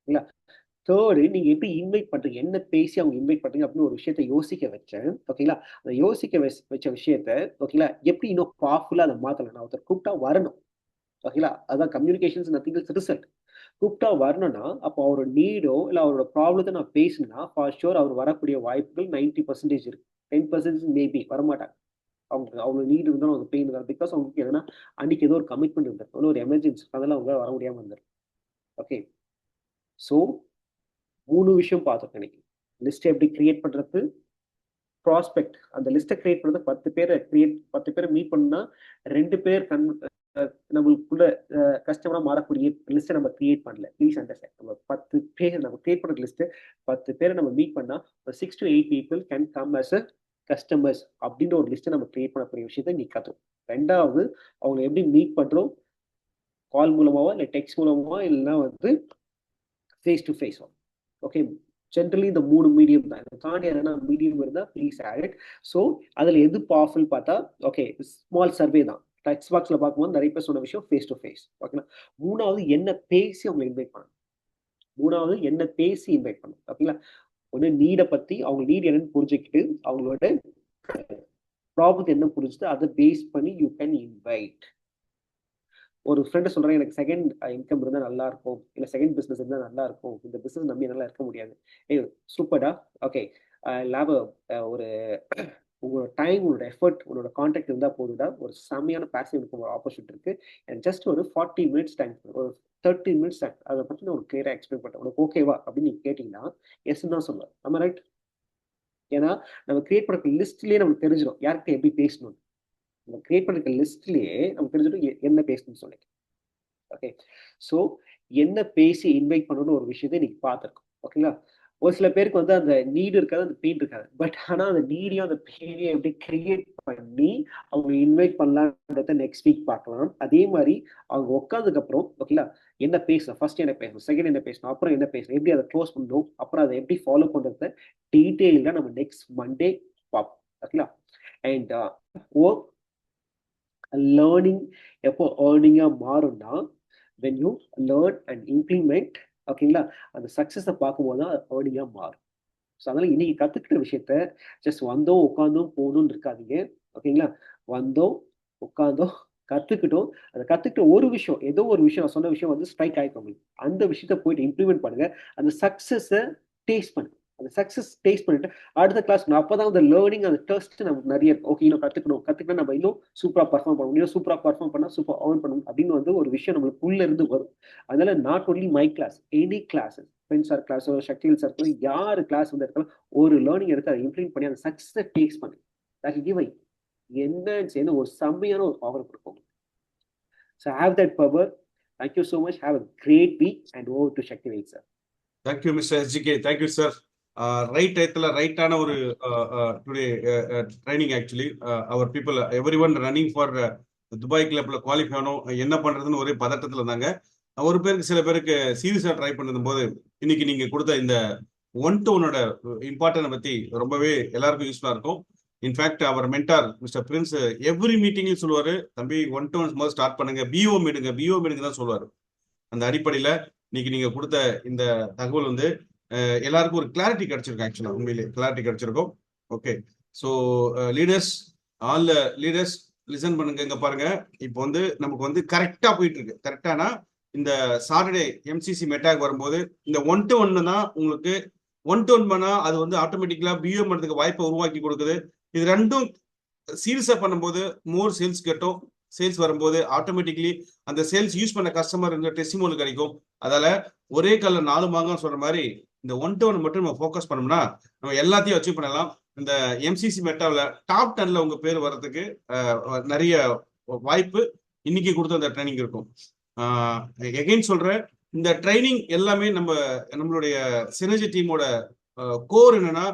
இல்லைங்களா? 3 நீங்க எப்படி இன்வைட் பண்றீங்க? என்ன பேசி அவங்க இன்வைட் பண்றீங்க அப்படின்னு ஒரு விஷயத்த யோசிக்க வச்சேன். ஓகேங்களா? அந்த யோசிக்க வச்ச விஷயத்த ஓகேங்களா, எப்படி இன்னும் பவர்ஃபுல்லா அத மாத்தலாம். நான் ஒருத்தர் கூப்பிட்டா வரணும். ஓகேங்களா? அதான் கம்யூனிகேஷன்ஸ் நத்திங் எல்ஸ் ரிசல்ட். கூப்பிட்டா வரணும்னா, அப்போ அவரோட நீடோ, இல்ல அவரோட ப்ராப்ளத்த நான் பேசினேன்னா, ஃபார் ஷூர் அவர் வரக்கூடிய வாய்ப்புகள் 90% இருக்கு. 10% மேபி வரமாட்டாங்க. அவங்க நீட் இருந்தாலும், அவங்க பெயின் இருந்தாலும். பிகாஸ் அவங்களுக்கு எதனா அன்னைக்கு ஏதோ ஒரு கமிட்மெண்ட் இருந்திருக்கும். ஒரு எமர்ஜென்சி. அதனால அவங்களால வர முடியாம இருந்திருக்கும். ஓகே. ஸோ 3 விஷயம் பார்த்தோம் இன்னைக்கு. லிஸ்ட் எப்படி கிரியேட் பண்றது? ப்ராஸ்பெக்ட். அந்த லிஸ்ட்ட கிரியேட் பண்றது 10 பேர மீட் பண்ணா 2 பேர் நம்மளுக்குள்ள கஸ்டமரா மாறக்கூடிய லிஸ்ட்ட நம்ம கிரியேட் பண்ணல. Please understand. நம்ம 10 பேர் நம்ம கிரியேட் பண்ற லிஸ்ட் 10 பேர நம்ம மீட் பண்ணா, ஒரு 6 to 8 people can come as a customers அப்படின்ற ஒரு லிஸ்ட்ட நம்ம கிரியேட் பண்ணக்கூடிய விஷயத்த இன்னைக்கு கத்துக்கிட்டோம். 2வது அவங்கள எப்படி மீட் பண்றோம்? கால் மூலமாவா, இல்ல டெக்ஸ்ட் மூலமாவா, இல்லன்னா வந்து ஃபேஸ் டூ ஃபேஸா. ஓகே. ஜென்ரலி இந்த 3 மீடியம் தான். இத தாண்டி எதனா மீடியம் இருந்தா ப்ளீஸ் ஆட் இட். ஸோ அதுல எது பவர்ஃபுல் பார்த்தா, ஓகே, ஸ்மால் சர்வே தான். டெக்ஸ்ட் பாக்ஸ்ல பார்க்கும்போது நெறைய பேர் சொன்ன விஷயம் ஃபேஸ் டூ ஃபேஸ். ஓகேங்களா? 3வது என்ன பேசி அவங்கள இன்வைட் பண்ணணும். 3வது என்ன பேசி இன்வைட் பண்ணணும். ஓகேங்களா? ஒண்ணு நீட பத்தி அவங்க நீட் என்னன்னு புரிஞ்சுக்கிட்டு, அவங்களோட ப்ராப்ளத்த என்ன புரிஞ்சுட்டு, அத பேஸ் பண்ணி யூ கேன் இன்வைட். ஒரு ஃப்ரெண்ட் சொல்றேன், எனக்கு செகண்ட் இன்கம் இருந்தா நல்லா இருக்கும். இல்ல செகண்ட் பிசினஸ் இருந்தா நல்லா இருக்கும். இந்த பிசினஸ் நம்பி என்னால இருக்க முடியாது. ஏய் சூப்பர்டா. ஓகே. லாப ஒரு உங்களோட டைம், உங்களோட எஃபோர்ட், உன்னோட கான்டாக்ட் இருந்தா போதும்டா. ஒரு செம்மையான பாசிவ் இன்கம் ஒரு ஆப்பர்ச்சுனிட்டி இருக்கு. எனக்கு ஜஸ்ட் ஒரு 40 மினிட்ஸ் டைம் ஒரு 30 மினிட்ஸ் டைம். அத பத்தி நான் உனக்கு கிளியரா எக்ஸ்பிளைன் பண்றேன். உனக்கு ஓகேவா? அப்படின்னு நீங்க கேட்டீங்கன்னா, எஸ்ன்னு தான் சொல்லுவேன். ஆமா ரைட்? ஏன்னா, நம்ம கிரியேட் பண்ண லிஸ்ட்லயே நமக்கு தெரிஞ்சிரும். யார்கிட்ட எப்படி பேசணும்னு. நம்ம கிரியேட் பண்ணிருக்க லிஸ்ட்லயே நமக்கு தெரிஞ்சிரும் என்ன பேசணும்னு சொல்லி. ஓகே. ஸோ என்ன பேசி இன்வைட் பண்ணணும்னு ஒரு விஷயத்த இன்னைக்கு பார்த்துருக்கோம். ஓகேங்களா? ஒரு சில பேருக்கு வந்து அந்த நீட் இருக்காது, அந்த பெயின் இருக்காது. பட் ஆனா அந்த நீடையும், அந்த பெயினையும் எப்படி கிரியேட் பண்ணி அவங்க இன்வைட் பண்ணலான்றத நெக்ஸ்ட் வீக் பார்க்கலாம். அதே மாதிரி அவங்க உட்காந்ததுக்கு அப்புறம் ஓகேங்களா, என்ன பேசணும், ஃபர்ஸ்ட் என்ன பேசணும், செகண்ட் என்ன பேசணும், அப்புறம் என்ன பேசணும், எப்படி அதை க்ளோஸ் பண்ணணும், அப்புறம் அதை எப்படி ஃபாலோ பண்றத டீட்டெயிலாக நம்ம நெக்ஸ்ட் மண்டே பார்ப்போம். ஓகேங்களா. அண்ட் ஒர்க் லேர்னிங் எப்போ ஏர்னிங்கா மாறும்னா when you learn and implement, ஓகேங்களா, அந்த சக்ஸஸை பார்க்கும்போது தான் அது ஏர்னிங்கா மாறும். ஸோ அதனால இன்னைக்கு கத்துக்கிட்ட விஷயத்த ஜஸ்ட் வந்தோம் உட்காந்தோம் போகணும்னு இருக்காதீங்க. ஓகேங்களா. வந்தோம் உட்காந்தோம் கத்துக்கிட்டோம். அதை கத்துக்கிட்ட ஒரு விஷயம், ஏதோ ஒரு விஷயம் நான் சொன்ன விஷயம் வந்து ஸ்ட்ரைக் ஆயிக்கும் உங்களுக்கு. அந்த விஷயத்த போயிட்டு இம்ப்ளிமெண்ட் பண்ணுங்க. அந்த சக்சஸை டேஸ்ட் பண்ணுங்க. அந்த சக்சஸ் டேஸ்ட் பண்ணிட்டு அடுத்த கிளாஸ் அப்பதான் அந்த லேர்னிங், அந்த டெஸ்ட் நமக்கு நிறைய இருக்கும். ஓகே, இன்னும் கத்துக்கணும் நம்ம இன்னும் சூப்பரா பர்ஃபார்ம் பண்ண முடியும், சூப்பரா பர்ஃபார்ம் பண்ணா சூப்பர் ஏர்ன் பண்ணணும் அப்படின்னு வந்து ஒரு விஷயம் நம்மளுக்கு உள்ள இருந்து வரும். அதனால not only my class, any classes, friends கிளாஸோ சக்தியில் சர்க்கிளோ யார் கிளாஸ் வந்து இருக்கலாம், ஒரு லேர்னிங் எடுத்து அதை இம்ப்ளிமெண்ட் பண்ணி அந்த சக்ஸஸை டேஸ்ட் பண்ணுங்க. தட் கிவ் என்னன்னு சேர்ந்து ஒரு செம்மையான ஒரு பவர் கொடுக்கும். So have that power. Thank you so much. Have a great week and over to Sakthivel sir. Thank you mister SGK. Thank you sir. Right டயத்துல ரைட்டான ஒரு today training. Actually our people every one running for Dubai கிளப்ல qualify ஆகணும், என்ன பண்றதுன்னு ஒரே பதட்டத்தில் இருந்தாங்க. ஒரு பேருக்கு சில பேருக்கு சீரியஸா ட்ரை பண்ணும் போது இன்னைக்கு நீங்க கொடுத்த இந்த ஒன் டு ஒன்னோட இம்பார்ட்டன்ட் பத்தி ரொம்பவே எல்லாருக்கும் யூஸ்ஃபுல்லா இருக்கும். இன்ஃபேக்ட் அவர் மென்டார் மிஸ்டர் பிரின்ஸ் எவ்ரி மீட்டிங்லையும் சொல்லுவாரு, தம்பி ஒன் டு ஒன் முதல் ஸ்டார்ட் பண்ணுங்க, பிஓ மீடுங்க தான் சொல்லுவாரு. அந்த அடிப்படையில இன்னைக்கு நீங்க கொடுத்த இந்த தகவல் வந்து எல்லாருக்கும் ஒரு கிளாரிட்டி கிடைச்சிருக்கும். ஆக்சுவலா உண்மையிலே கிளாரிட்டி கிடைச்சிருக்கும். Okay, so leaders, all leaders listen பண்ணுங்க. இங்க பாருங்க, இப்போ வந்து நமக்கு வந்து கரெக்டா போயிட்டு இருக்கு. கரெக்டானா இந்த சாட்டர்டே எம்சிசி மெட்டாக் வரும்போது இந்த ஒன் டு ஒன்னு தான் உங்களுக்கு ஒன் டு ஒன் பண்ணா அது வந்து ஆட்டோமேட்டிக்கலா பிஓ பண்ணுறதுக்கு வாய்ப்பை உருவாக்கி கொடுக்குது. இது ரெண்டும் சீரியஸா பண்ணும்போது மோர் சேல்ஸ் கட்டும். சேல்ஸ் வரும்போது ஆட்டோமேட்டிக்லி அந்த சேல்ஸ் யூஸ் பண்ண கஸ்டமர் டெஸ்டிமோனி கிடைக்கும். அதால ஒரே கல்ல 4 மாங்கான்னு சொல்ற மாதிரி இந்த ஒன் டு ஒன் மட்டும் நம்ம ஃபோக்கஸ் பண்ணோம்னா நம்ம எல்லாத்தையும் அச்சீவ் பண்ணலாம். இந்த எம்சிசி மெட்டாவில் டாப் 10ல உங்க பேர் வர்றதுக்கு நிறைய வாய்ப்பு இன்னைக்கு கொடுத்த அந்த ட்ரைனிங் இருக்கும். எகைன் சொல்றேன், இந்த ட்ரைனிங் எல்லாமே நம்மளுடைய சினர்ஜி டீமோட கோர் என்னன்னா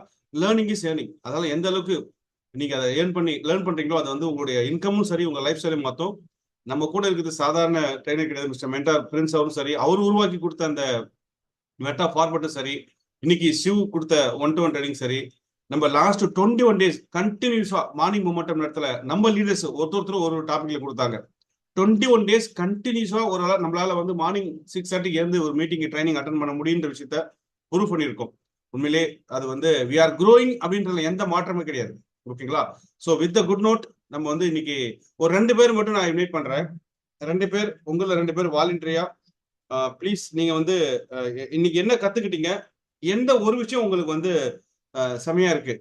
லேர்னிங் இஸ் ஏர்னிங். அதனால எந்த அளவுக்கு நீங்க அதை லேர்ன் பண்றீங்களோ அது வந்து உங்களுடைய இன்கமும் சரி, உங்க லைஃப் ஸ்டைலும் மாற்றும். நம்ம கூட இருக்குது சாதாரண ட்ரைனர் கிடையாது. மிஸ்டர் மென்டார் பிரின்ஸ் அவரும் சரி, அவர் உருவாக்கி கொடுத்த அந்த மெட்டா ஃபார்மட்டும் சரி, இன்னைக்கு சிவ் கொடுத்த ஒன் டு ஒன் ட்ரைனிங் சரி, நம்ம லாஸ்ட் 21 டேஸ் கண்டினியூஸா மார்னிங் மொமெண்டம் இடத்துல நம்ம லீடர்ஸ் ஒருத்தர் ஒரு டாபிக்ல கொடுத்தாங்க. 21 டேஸ் கண்டினியூஸா நம்மளால வந்து மார்னிங் 6:30 இருந்து ஒரு மீட்டிங் ட்ரைனிங் அட்டன் பண்ண முடியுன்ற விஷயத்த ப்ரூவ் பண்ணியிருக்கோம். உண்மையிலே அது வந்து வி ஆர் க்ரோயிங் அப்படின்றதுல எந்த மாற்றமும் கிடையாது. ஓகேங்களா. So with the good note நம்ம வந்து இன்னைக்கு ஒரு 2 பேர் மட்டும் நான் இன்வைட் பண்றேன். 2 பேர், உங்கள 2 பேர் வாலண்டரியா ப்ளீஸ் நீங்க வந்து இன்னைக்கு என்ன கத்துக்கிட்டீங்க, எந்த ஒரு விஷயம் உங்களுக்கு வந்து செமையா இருக்கு,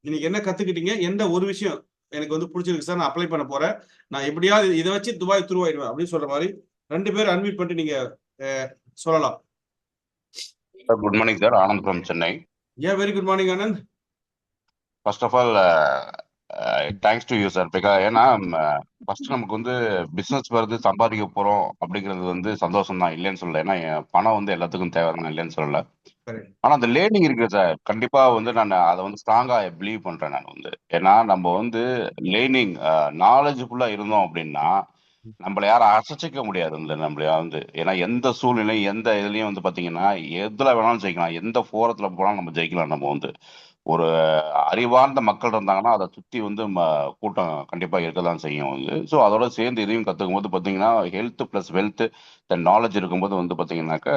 இன்னைக்கு என்ன கத்துக்கிட்டீங்க, எந்த ஒரு விஷயம் எனக்கு வந்து பிடிச்சிருக்கு சார், நான் அப்ளை பண்ண போறேன், நான் எப்படியாவது இதை வச்சு துபாய் துருவாயிடுவேன் அப்படின்னு சொல்ற மாதிரி 2 பேர் அன்மியூட் பண்ணிட்டு நீங்க சொல்லலாம். Good morning sir, Anand from Chennai. Very good morning Anand. First of all thanks to you sir. ஏன்னா ஃபர்ஸ்ட் நமக்கு வந்து பிஸ்னஸ் வருது, சம்பாதிக்க போறோம் அப்படிங்கிறது வந்து சந்தோஷம் தான், இல்லைன்னு சொல்லல. ஏன்னா பணம் வந்து எல்லாத்துக்கும் தேவை தான், இல்லைன்னு சொல்லல. ஆனா அந்த லேர்னிங் இருக்கு சார், கண்டிப்பா வந்து நான் அதை வந்து ஸ்ட்ராங்கா பிலீவ் பண்றேன் நான் வந்து. ஏன்னா நம்ம வந்து லேர்னிங் நாலேஜ்ஃபுல்லா இருந்தோம் அப்படின்னா நம்மள யாரும் அசைச்சிக்க முடியாது இல்லை நம்மள வந்து. ஏன்னா எந்த சூழ்நிலை எந்த இதுலயும் வந்து பாத்தீங்கன்னா எதுல வேணாலும் ஜெயிக்கலாம், எந்த போரத்துல போனாலும் நம்ம ஜெயிக்கலாம். நம்ம வந்து ஒரு அறிவார்ந்த மக்கள் இருந்தாங்கன்னா அதை சுத்தி வந்து கூட்டம் கண்டிப்பா இருக்கதான் செய்யும் வந்து. ஸோ அதோட சேர்ந்து இதையும் கத்துக்கும் போது பாத்தீங்கன்னா ஹெல்த் பிளஸ் வெல்த் தென் நாலேஜ் இருக்கும்போது வந்து பாத்தீங்கன்னாக்கா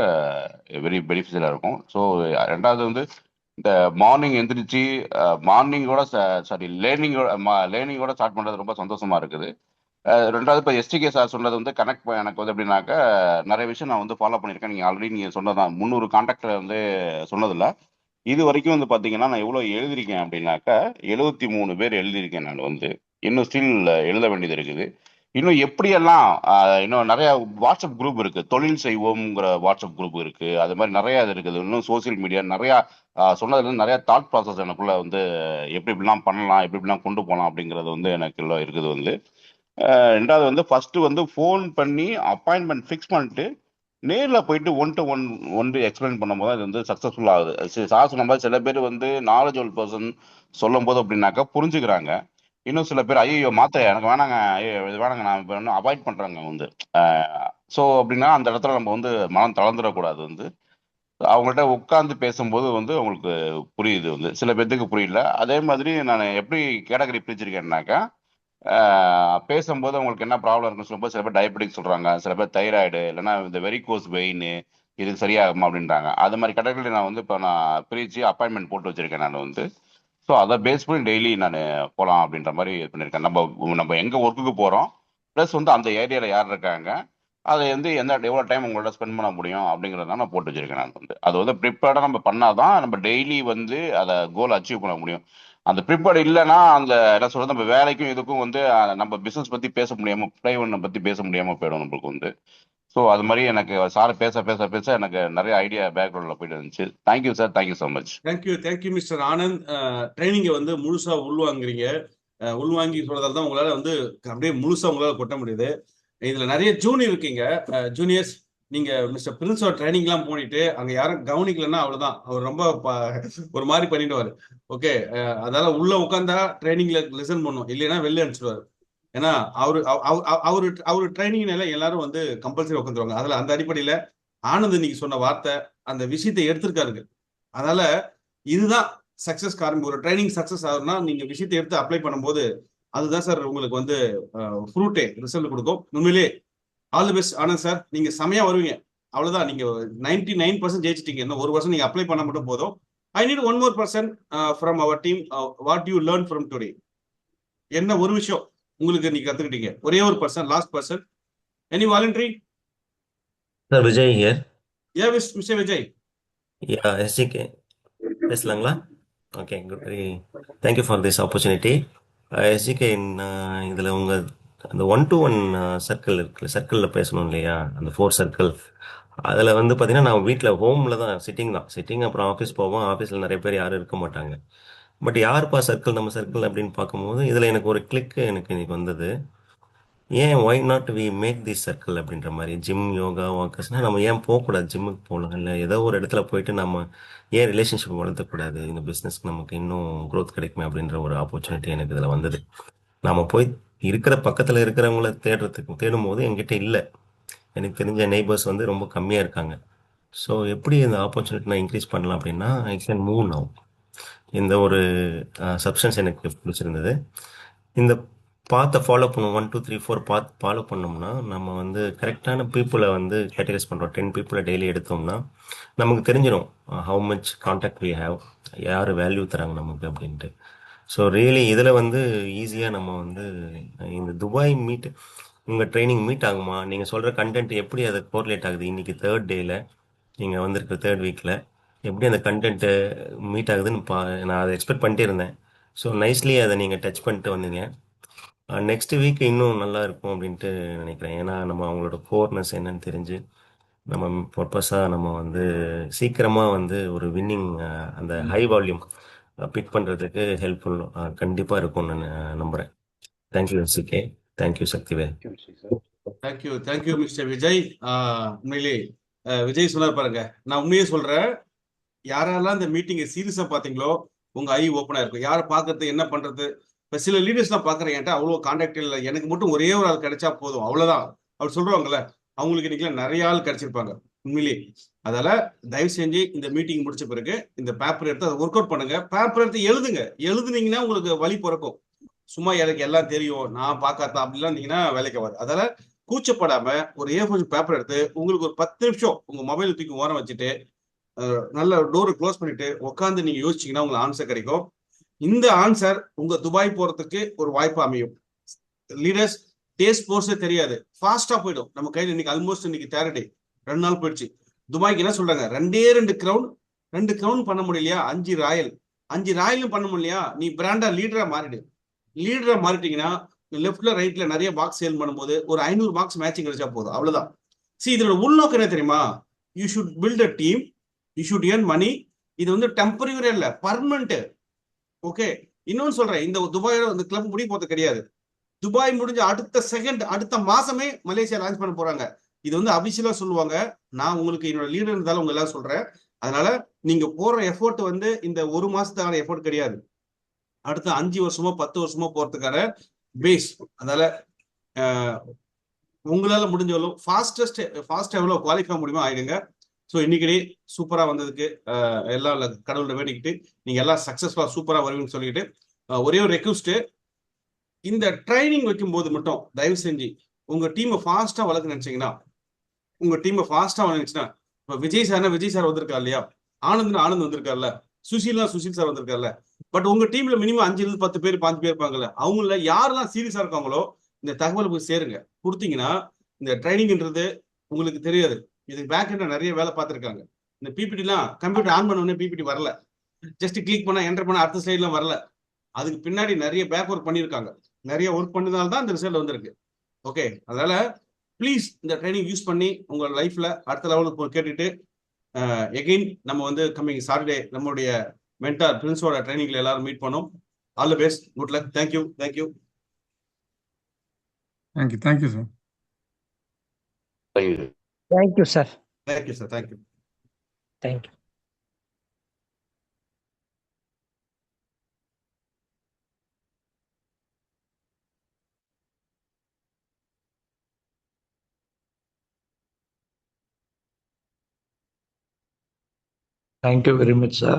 வெரி பெனிஃபிஷியலா இருக்கும். ஸோ ரெண்டாவது வந்து இந்த மார்னிங் எந்திரிச்சு மார்னிங்கோட சாரி லேர்னிங்கோட ஸ்டார்ட் பண்றது ரொம்ப சந்தோஷமா இருக்குது. ரெண்டாவது இப்போ எஸ்டிகே சார் சொன்னது வந்து கனெக்ட் எனக்கு வந்து எப்படின்னாக்கா நிறைய விஷயம் நான் வந்து ஃபாலோ பண்ணியிருக்கேன். நீங்கள் ஆல்ரெடி நீங்கள் சொன்னதான் 300 கான்டாக்டில் வந்து சொன்னதில்ல. இது வரைக்கும் வந்து பார்த்தீங்கன்னா நான் எவ்வளோ எழுதியிருக்கேன் அப்படின்னாக்கா 73 பேர் எழுதியிருக்கேன். நான் வந்து இன்னும் ஸ்டில் எழுத வேண்டியது இருக்குது. இன்னும் எப்படியெல்லாம் இன்னும் நிறைய வாட்ஸ்அப் குரூப் இருக்கு, தொழில் செய்வோம்ங்கிற வாட்ஸ்அப் குரூப் இருக்கு, அது மாதிரி நிறைய இது இருக்குது. இன்னும் சோசியல் மீடியா நிறையா சொன்னதுல நிறைய தாட் ப்ராசஸ் எனக்குள்ள வந்து எப்படி இப்படிலாம் பண்ணலாம், எப்படி இப்படிலாம் கொண்டு போகலாம் அப்படிங்கிறது வந்து எனக்குள்ள இருக்குது வந்து. ரெண்டாவது வந்து ஃபர்ஸ்ட் வந்து ஃபோன் பண்ணி அப்பாயின்மெண்ட் ஃபிக்ஸ் பண்ணிட்டு நேரில் போயிட்டு ஒன் டு ஒன் வந்து எக்ஸ்பிளைன் பண்ணும்போது அது வந்து சக்ஸஸ்ஃபுல் ஆகுது. சார் சொன்ன மாதிரி சில பேர் வந்து நாலேஜபிள் பர்சன் சொல்லும் போது அப்படின்னாக்கா புரிஞ்சுக்கிறாங்க. இன்னும் சில பேர் ஐயோ மாத்திரை எனக்கு வேணாங்க, ஐயோ இது வேணாங்க, நான் இப்போ இன்னும் அவாய்ட் பண்றாங்க வந்து. ஸோ அப்படின்னா அந்த இடத்துல நம்ம வந்து மனம் தளர்ந்துடக்கூடாது வந்து. அவங்கள்ட்ட உட்கார்ந்து பேசும்போது வந்து அவங்களுக்கு புரியுது வந்து, சில பேர்த்துக்கு புரியல. அதே மாதிரி நான் எப்படி கேட்டகரி பிரிச்சிருக்கேன்னாக்கா, பேசும்போது அவங்களுக்கு என்ன ப்ராப்ளம் இருக்குன்னு சொல்லும்போது சில பேர் டயபெட்டிக் சொல்றாங்க, சில பேர் தைராய்டு, இல்லைன்னா இந்த வெரிகோஸ் வெயின் இதுக்கு சரியாகுமா அப்படின்றாங்க. அது மாதிரி கேட்டகரி நான் வந்து இப்போ நான் பிரித்து அப்பாயின்மெண்ட் போட்டு வச்சிருக்கேன் நான் வந்து. ஸோ அதை பேஸ் பண்ணி டெய்லி நான் போகலாம் அப்படின்ற மாதிரி இது பண்ணியிருக்கேன். நம்ம நம்ம எங்கே ஒர்க்குக்கு போகிறோம், ப்ளஸ் வந்து அந்த ஏரியாவில் யார் இருக்காங்க, அதை வந்து எவ்வளோ டைம் உங்களோட ஸ்பெண்ட் பண்ண முடியும் அப்படிங்கிறத நான் போட்டு வச்சிருக்கேன் நான் வந்து. அது வந்து ப்ரிப்பேர்டாக நம்ம பண்ணாதான் நம்ம டெய்லி வந்து அதை கோல் அச்சீவ் பண்ண முடியும். அந்த ப்ரிப்பேர்டு இல்லைன்னா அந்த என்ன சொல்றது, நம்ம வேலைக்கும் இதுக்கும் வந்து நம்ம பிசினஸ் பத்தி பேச முடியாம, பிளைவனை பத்தி பேச முடியாம போயிடும் நம்மளுக்கு வந்து. ஸோ அது மாதிரி எனக்கு சார் பேச பேச பேச எனக்கு நிறைய ஐடியா பேக்ரவுண்ட்ல போயிட்டு இருந்துச்சு. Thank you sir, thank you so much. Thank you mister Anand. ட்ரைனிங்கை வந்து முழுசா உள்வாங்குறீங்க. உள்வாங்கி சொல்றதால தான் உங்களால வந்து அப்படியே முழுசா உங்களால கொட்ட முடியுது. இதுல நிறைய ஜூனியர் இருக்கீங்க, ஜூனியர்ஸ். நீங்க மிஸ்டர் பிரின்ஸோட ட்ரைனிங் எல்லாம் போனிட்டு அங்க யாரும் கவனிக்கலன்னா அவ்வளவுதான், அவர் ரொம்ப ஒரு மாதிரி பண்ணிடுவாரு. ஓகே, அதால உள்ள உட்காந்தா ட்ரைனிங்ல லிசன் பண்ணும், இல்லைன்னா வெளில அனுப்பிச்சிடுவாரு. ஏன்னா அவரு ட்ரைனிங்னால எல்லாரும் வந்து கம்பல்சரி உட்காந்துருவாங்க. அதுல அந்த அடிப்படையில ஆனந்த் இன்னைக்கு சொன்ன வார்த்தை அந்த விஷயத்தை எடுத்திருக்காருங்க. அதனால இதுதான் சக்சஸ் காரணம். ஒரு ட்ரைனிங் சக்சஸ் ஆகுதுன்னா நீங்க விஷயத்தை எடுத்து அப்ளை பண்ணும்போது அதுதான் சார் உங்களுக்கு வந்து ஃப்ரூட்டே ரிசல்ட் கொடுக்கும். உண்மையிலே all the best Anand sir, நீங்க செமையா வருவீங்க. அவ்வளவுதான், நீங்க 99% ஜெயிச்சிட்டீங்க. இன்னும் ஒரு வருஷம் நீங்க அப்ளை பண்ண மட்டும் போதும். I need one more person from our team. What you learn from today? என்ன ஒரு விஷயம் உங்களுக்கு நீங்க கத்துக்கிட்டீங்க? ஒரே ஒரு person, last person. Any voluntary? Sir Vijay here. Yeah mister Vijay. Yeah SGK பேசலாங்களா? Okay, good. Very thank you for this opportunity. SGK, இதில் உங்கள் அந்த 1-to-1 சர்க்கிள் இருக்குல்ல, சர்க்கிளில் பேசணும் இல்லையா, அந்த 4 சர்க்கிள். அதில் வந்து பார்த்தீங்கன்னா நான் வீட்டில் ஹோமில் தான் சிட்டிங், அப்புறம் ஆஃபீஸ் போவோம். ஆஃபீஸில் நிறைய பேர் யாரும் இருக்க மாட்டாங்க. பட் யாருப்பா சர்க்கிள் நம்ம சர்க்கிள் அப்படின்னு பார்க்கும்போது இதில் எனக்கு ஒரு கிளிக்கு எனக்கு இன்னைக்கு வந்தது. ஏன் why not we make the circle அப்படின்ற மாதிரி. ஜிம், யோகா, வாக்கர்ஸ்னால் நம்ம ஏன் போகக்கூடாது? ஜிம்முக்கு போகலாம், இல்லை ஏதோ ஒரு இடத்துல போயிட்டு நம்ம ஏன் ரிலேஷன்ஷிப் வளர்த்தக்கூடாது? இந்த பிஸ்னஸ்க்கு நமக்கு இன்னும் க்ரோத் கிடைக்குமே அப்படின்ற ஒரு ஆப்பர்ச்சுனிட்டி எனக்கு இதில் வந்தது. நாம் போய் இருக்கிற பக்கத்தில் இருக்கிறவங்கள தேடும் போது என்கிட்ட இல்லை. எனக்கு தெரிஞ்ச நெய்பர்ஸ் வந்து ரொம்ப கம்மியாக இருக்காங்க. ஸோ எப்படி இந்த ஆப்பர்ச்சுனிட்டி நான் இன்க்ரீஸ் பண்ணலாம் அப்படின்னா, ஐ கேன் மூவ் நவ். இந்த ஒரு சப்ஸ்டன்ஸ் எனக்கு பிடிச்சிருந்தது. இந்த பாத்தை ஃபாலோ பண்ணுவோம். 1 2 3 4 பாத் ஃபாலோ பண்ணோம்னா நம்ம வந்து கரெக்டான பீப்புளை வந்து கேட்டகரைஸ் பண்ணுறோம். 10 பீப்புளை டெய்லி எடுத்தோம்னா நமக்கு தெரிஞ்சிடும் how much contact we have, யார் வேல்யூ தராங்க நமக்கு அப்படின்ட்டு. ஸோ ரியலி இதில் வந்து ஈஸியாக நம்ம வந்து இந்த துபாய் மீட், உங்கள் ட்ரைனிங் மீட் ஆகுமா, நீங்கள் சொல்கிற கண்டென்ட் எப்படி அது கோரிலேட் ஆகுது, இன்றைக்கி 3rd டேயில் நீங்கள் வந்திருக்கிற 3rd வீக்கில் எப்படி அந்த கண்டென்ட்டு மீட் ஆகுதுன்னு நான் அதை எக்ஸ்பெக்ட் பண்ணிட்டே இருந்தேன். ஸோ நைஸ்லி அதை நீங்கள் டச் பண்ணிட்டு வந்தீங்க. நெக்ஸ்ட் வீக் இன்னும் நல்லா இருக்கும் அப்படின்ட்டு நினைக்கிறேன். ஏன்னா நம்ம அவங்களோட கோர்னஸ் என்னன்னு தெரிஞ்சு நம்ம பர்பஸாக நம்ம வந்து சீக்கிரமாக வந்து ஒரு வின்னிங் அந்த ஹை வால்யூம் பிக் பண்ணுறதுக்கு ஹெல்ப்ஃபுல் கண்டிப்பாக இருக்கும்னு நான் நம்புகிறேன். Thank you SCK, thank you Sakthivel. Thank you mister Vijay. உண்மையிலே விஜய் சொன்னார் பாருங்க, நான் உண்மையே சொல்றேன், யாரெல்லாம் இந்த மீட்டிங்கை சீரியஸா பாத்தீங்களோ உங்க ஐ ஓப்பனா இருக்கும். யாரை பாக்குறது, என்ன பண்றது. இப்ப சில லீடர்ஸ்லாம் பாக்குறேன், என்கிட்ட அவ்வளவு கான்டாக்ட் இல்லை, எனக்கு மட்டும் ஒரே ஒரு ஆள் கிடைச்சா போதும் அவ்வளவுதான் அவர் சொல்றாங்கல்ல, அவங்களுக்கு இன்னைக்கு நிறைய ஆள் கிடைச்சிருப்பாங்க உண்மையிலேயே. அதால தயவு செஞ்சு இந்த மீட்டிங் முடிச்ச பிறகு இந்த பேப்பர் எடுத்து அதை ஒர்க் அவுட் பண்ணுங்க. பேப்பர் எடுத்து எழுதுனீங்கன்னா உங்களுக்கு வழி பிறக்கும். சும்மா எனக்கு எல்லாம் தெரியும், நான் பார்க்காத அப்படிலாம் இருந்தீங்கன்னா வேலைக்கு ஆகாது. அதால கூச்சப்படாம ஒரு A4 பேப்பர் எடுத்து உங்களுக்கு ஒரு 10 நிமிஷம் உங்க மொபைல் தூக்கி ஓரம் வச்சுட்டு நல்ல டோரை க்ளோஸ் பண்ணிட்டு உட்காந்து நீங்க யோசிச்சீங்கன்னா உங்களுக்கு ஆன்சர் கிடைக்கும். இந்த ஆன்சர் உங்க துபாய் போறதுக்கு ஒரு வாய்ப்பு அமையும். லீடர்ஸ் டேஸ்ட் போர்ஸே தெரியாது, ஃபாஸ்டா போயிடும் நம்ம கையில். இன்னைக்கு ஆல்மோஸ்ட் இன்னைக்கு 3rd டே, 2 நாள் போயிடுச்சு. துபாய்க்கு என்ன சொல்றாங்க, 2 கிரவுன் பண்ண முடியலையா, 5 ராயலும் பண்ண முடியலையா, நீ பிராண்டா லீடரா மாறிட்டீங்கன்னா லெஃப்ட்ல ரைட்ல நிறைய பாக்ஸ் சேல் பண்ணும்போது ஒரு 500 பாக்ஸ் மேட்சிங் கிடைச்சா போதும், அவ்வளவுதான். இதோட உள்நோக்கம் என்ன தெரியுமா? You should build a team, you should earn money. இது வந்து டெம்பரரி இல்ல, பர்மனன்ட். ஓகே, இன்னொன்னு சொல்றேன், இந்த துபாயோட இந்த கிளப் முடிய போறது கிடையாது. துபாய் முடிஞ்ச அடுத்த மாசமே மலேசியா லான்ச் பண்ண போறாங்க. இது வந்து அபிஷியலா சொல்லுவாங்க. நான் உங்களுக்கு என்னோட லீடர் இருந்தாலும் உங்க எல்லாம் சொல்றேன். அதனால நீங்க போற எஃபோர்ட் வந்து இந்த ஒரு மாசத்துக்கான எஃபோர்ட் கிடையாது. அடுத்த 5 வருஷமோ 10 வருஷமோ போறதுக்கான பேஸ். அதனால உங்களால முடிஞ்சவளவு ஃபாஸ்டா எவ்வளவு குவாலிஃபை முடியுமோ ஆயிடுங்க. ஸோ இன்னைக்கு சூப்பரா வந்ததுக்கு எல்லாம் கடவுளை வேண்டிக்கிட்டு நீங்க எல்லாம் சக்சஸ்ஃபுல்லா சூப்பரா வருவீங்கன்னு சொல்லிக்கிட்டு ஒரே ஒரு ரெக்வஸ்ட், இந்த ட்ரைனிங் வைக்கும் போது மட்டும் தயவு செஞ்சு உங்க டீமை ஃபாஸ்டா வளர்க்க நினைச்சீங்கன்னா, இப்போ விஜய் சார் வந்திருக்கா இல்லையா, ஆனந்த் வந்திருக்காருல்ல, சுஷில் சார் வந்திருக்காருல்ல, பட் உங்க டீம்ல மினிமம் 5 10 பேர் 5 பேர் இருப்பாங்கல்ல, அவங்கள யாரெல்லாம் சீரியஸா இருக்காங்களோ இந்த தகவலை போய் சேருங்க. கொடுத்தீங்கன்னா இந்த ட்ரைனிங்ன்றது உங்களுக்கு தெரியாது. இதுக்கு பேக் எண்ட்ல நிறைய வேலை பார்த்துருக்காங்க. இந்த பிபிடிலாம் கம்ப்யூட்டர் ஆன் பண்ண உடனே பிபிடி வரல, ஜஸ்ட் கிளிக் பண்ணா என்டர் பண்ண அடுத்த ஸ்லைட்லாம் வரல. அதுக்கு பின்னாடி நிறைய பேக் ஒர்க் பண்ணியிருக்காங்க. நிறைய ஒர்க் பண்ணதால தான் இந்த ரிசல்ட் வந்திருக்கு. ஓகே, அதனால ப்ளீஸ் இந்த ட்ரைனிங் யூஸ் பண்ணி உங்க லைஃப்ல அடுத்த லெவலுக்கு கேட்டுட்டு எகெயின் நம்ம வந்து கம்மிங் சாட்டர்டே நம்மளுடைய மென்டார் பிரின்ஸோட ட்ரைனிங்ல எல்லாரும் மீட் பண்ணோம். All the best, good luck, thank you. Thank you sir. Thank you thank you sir. Thank you sir, thank you. Thank you. Thank you very much, sir.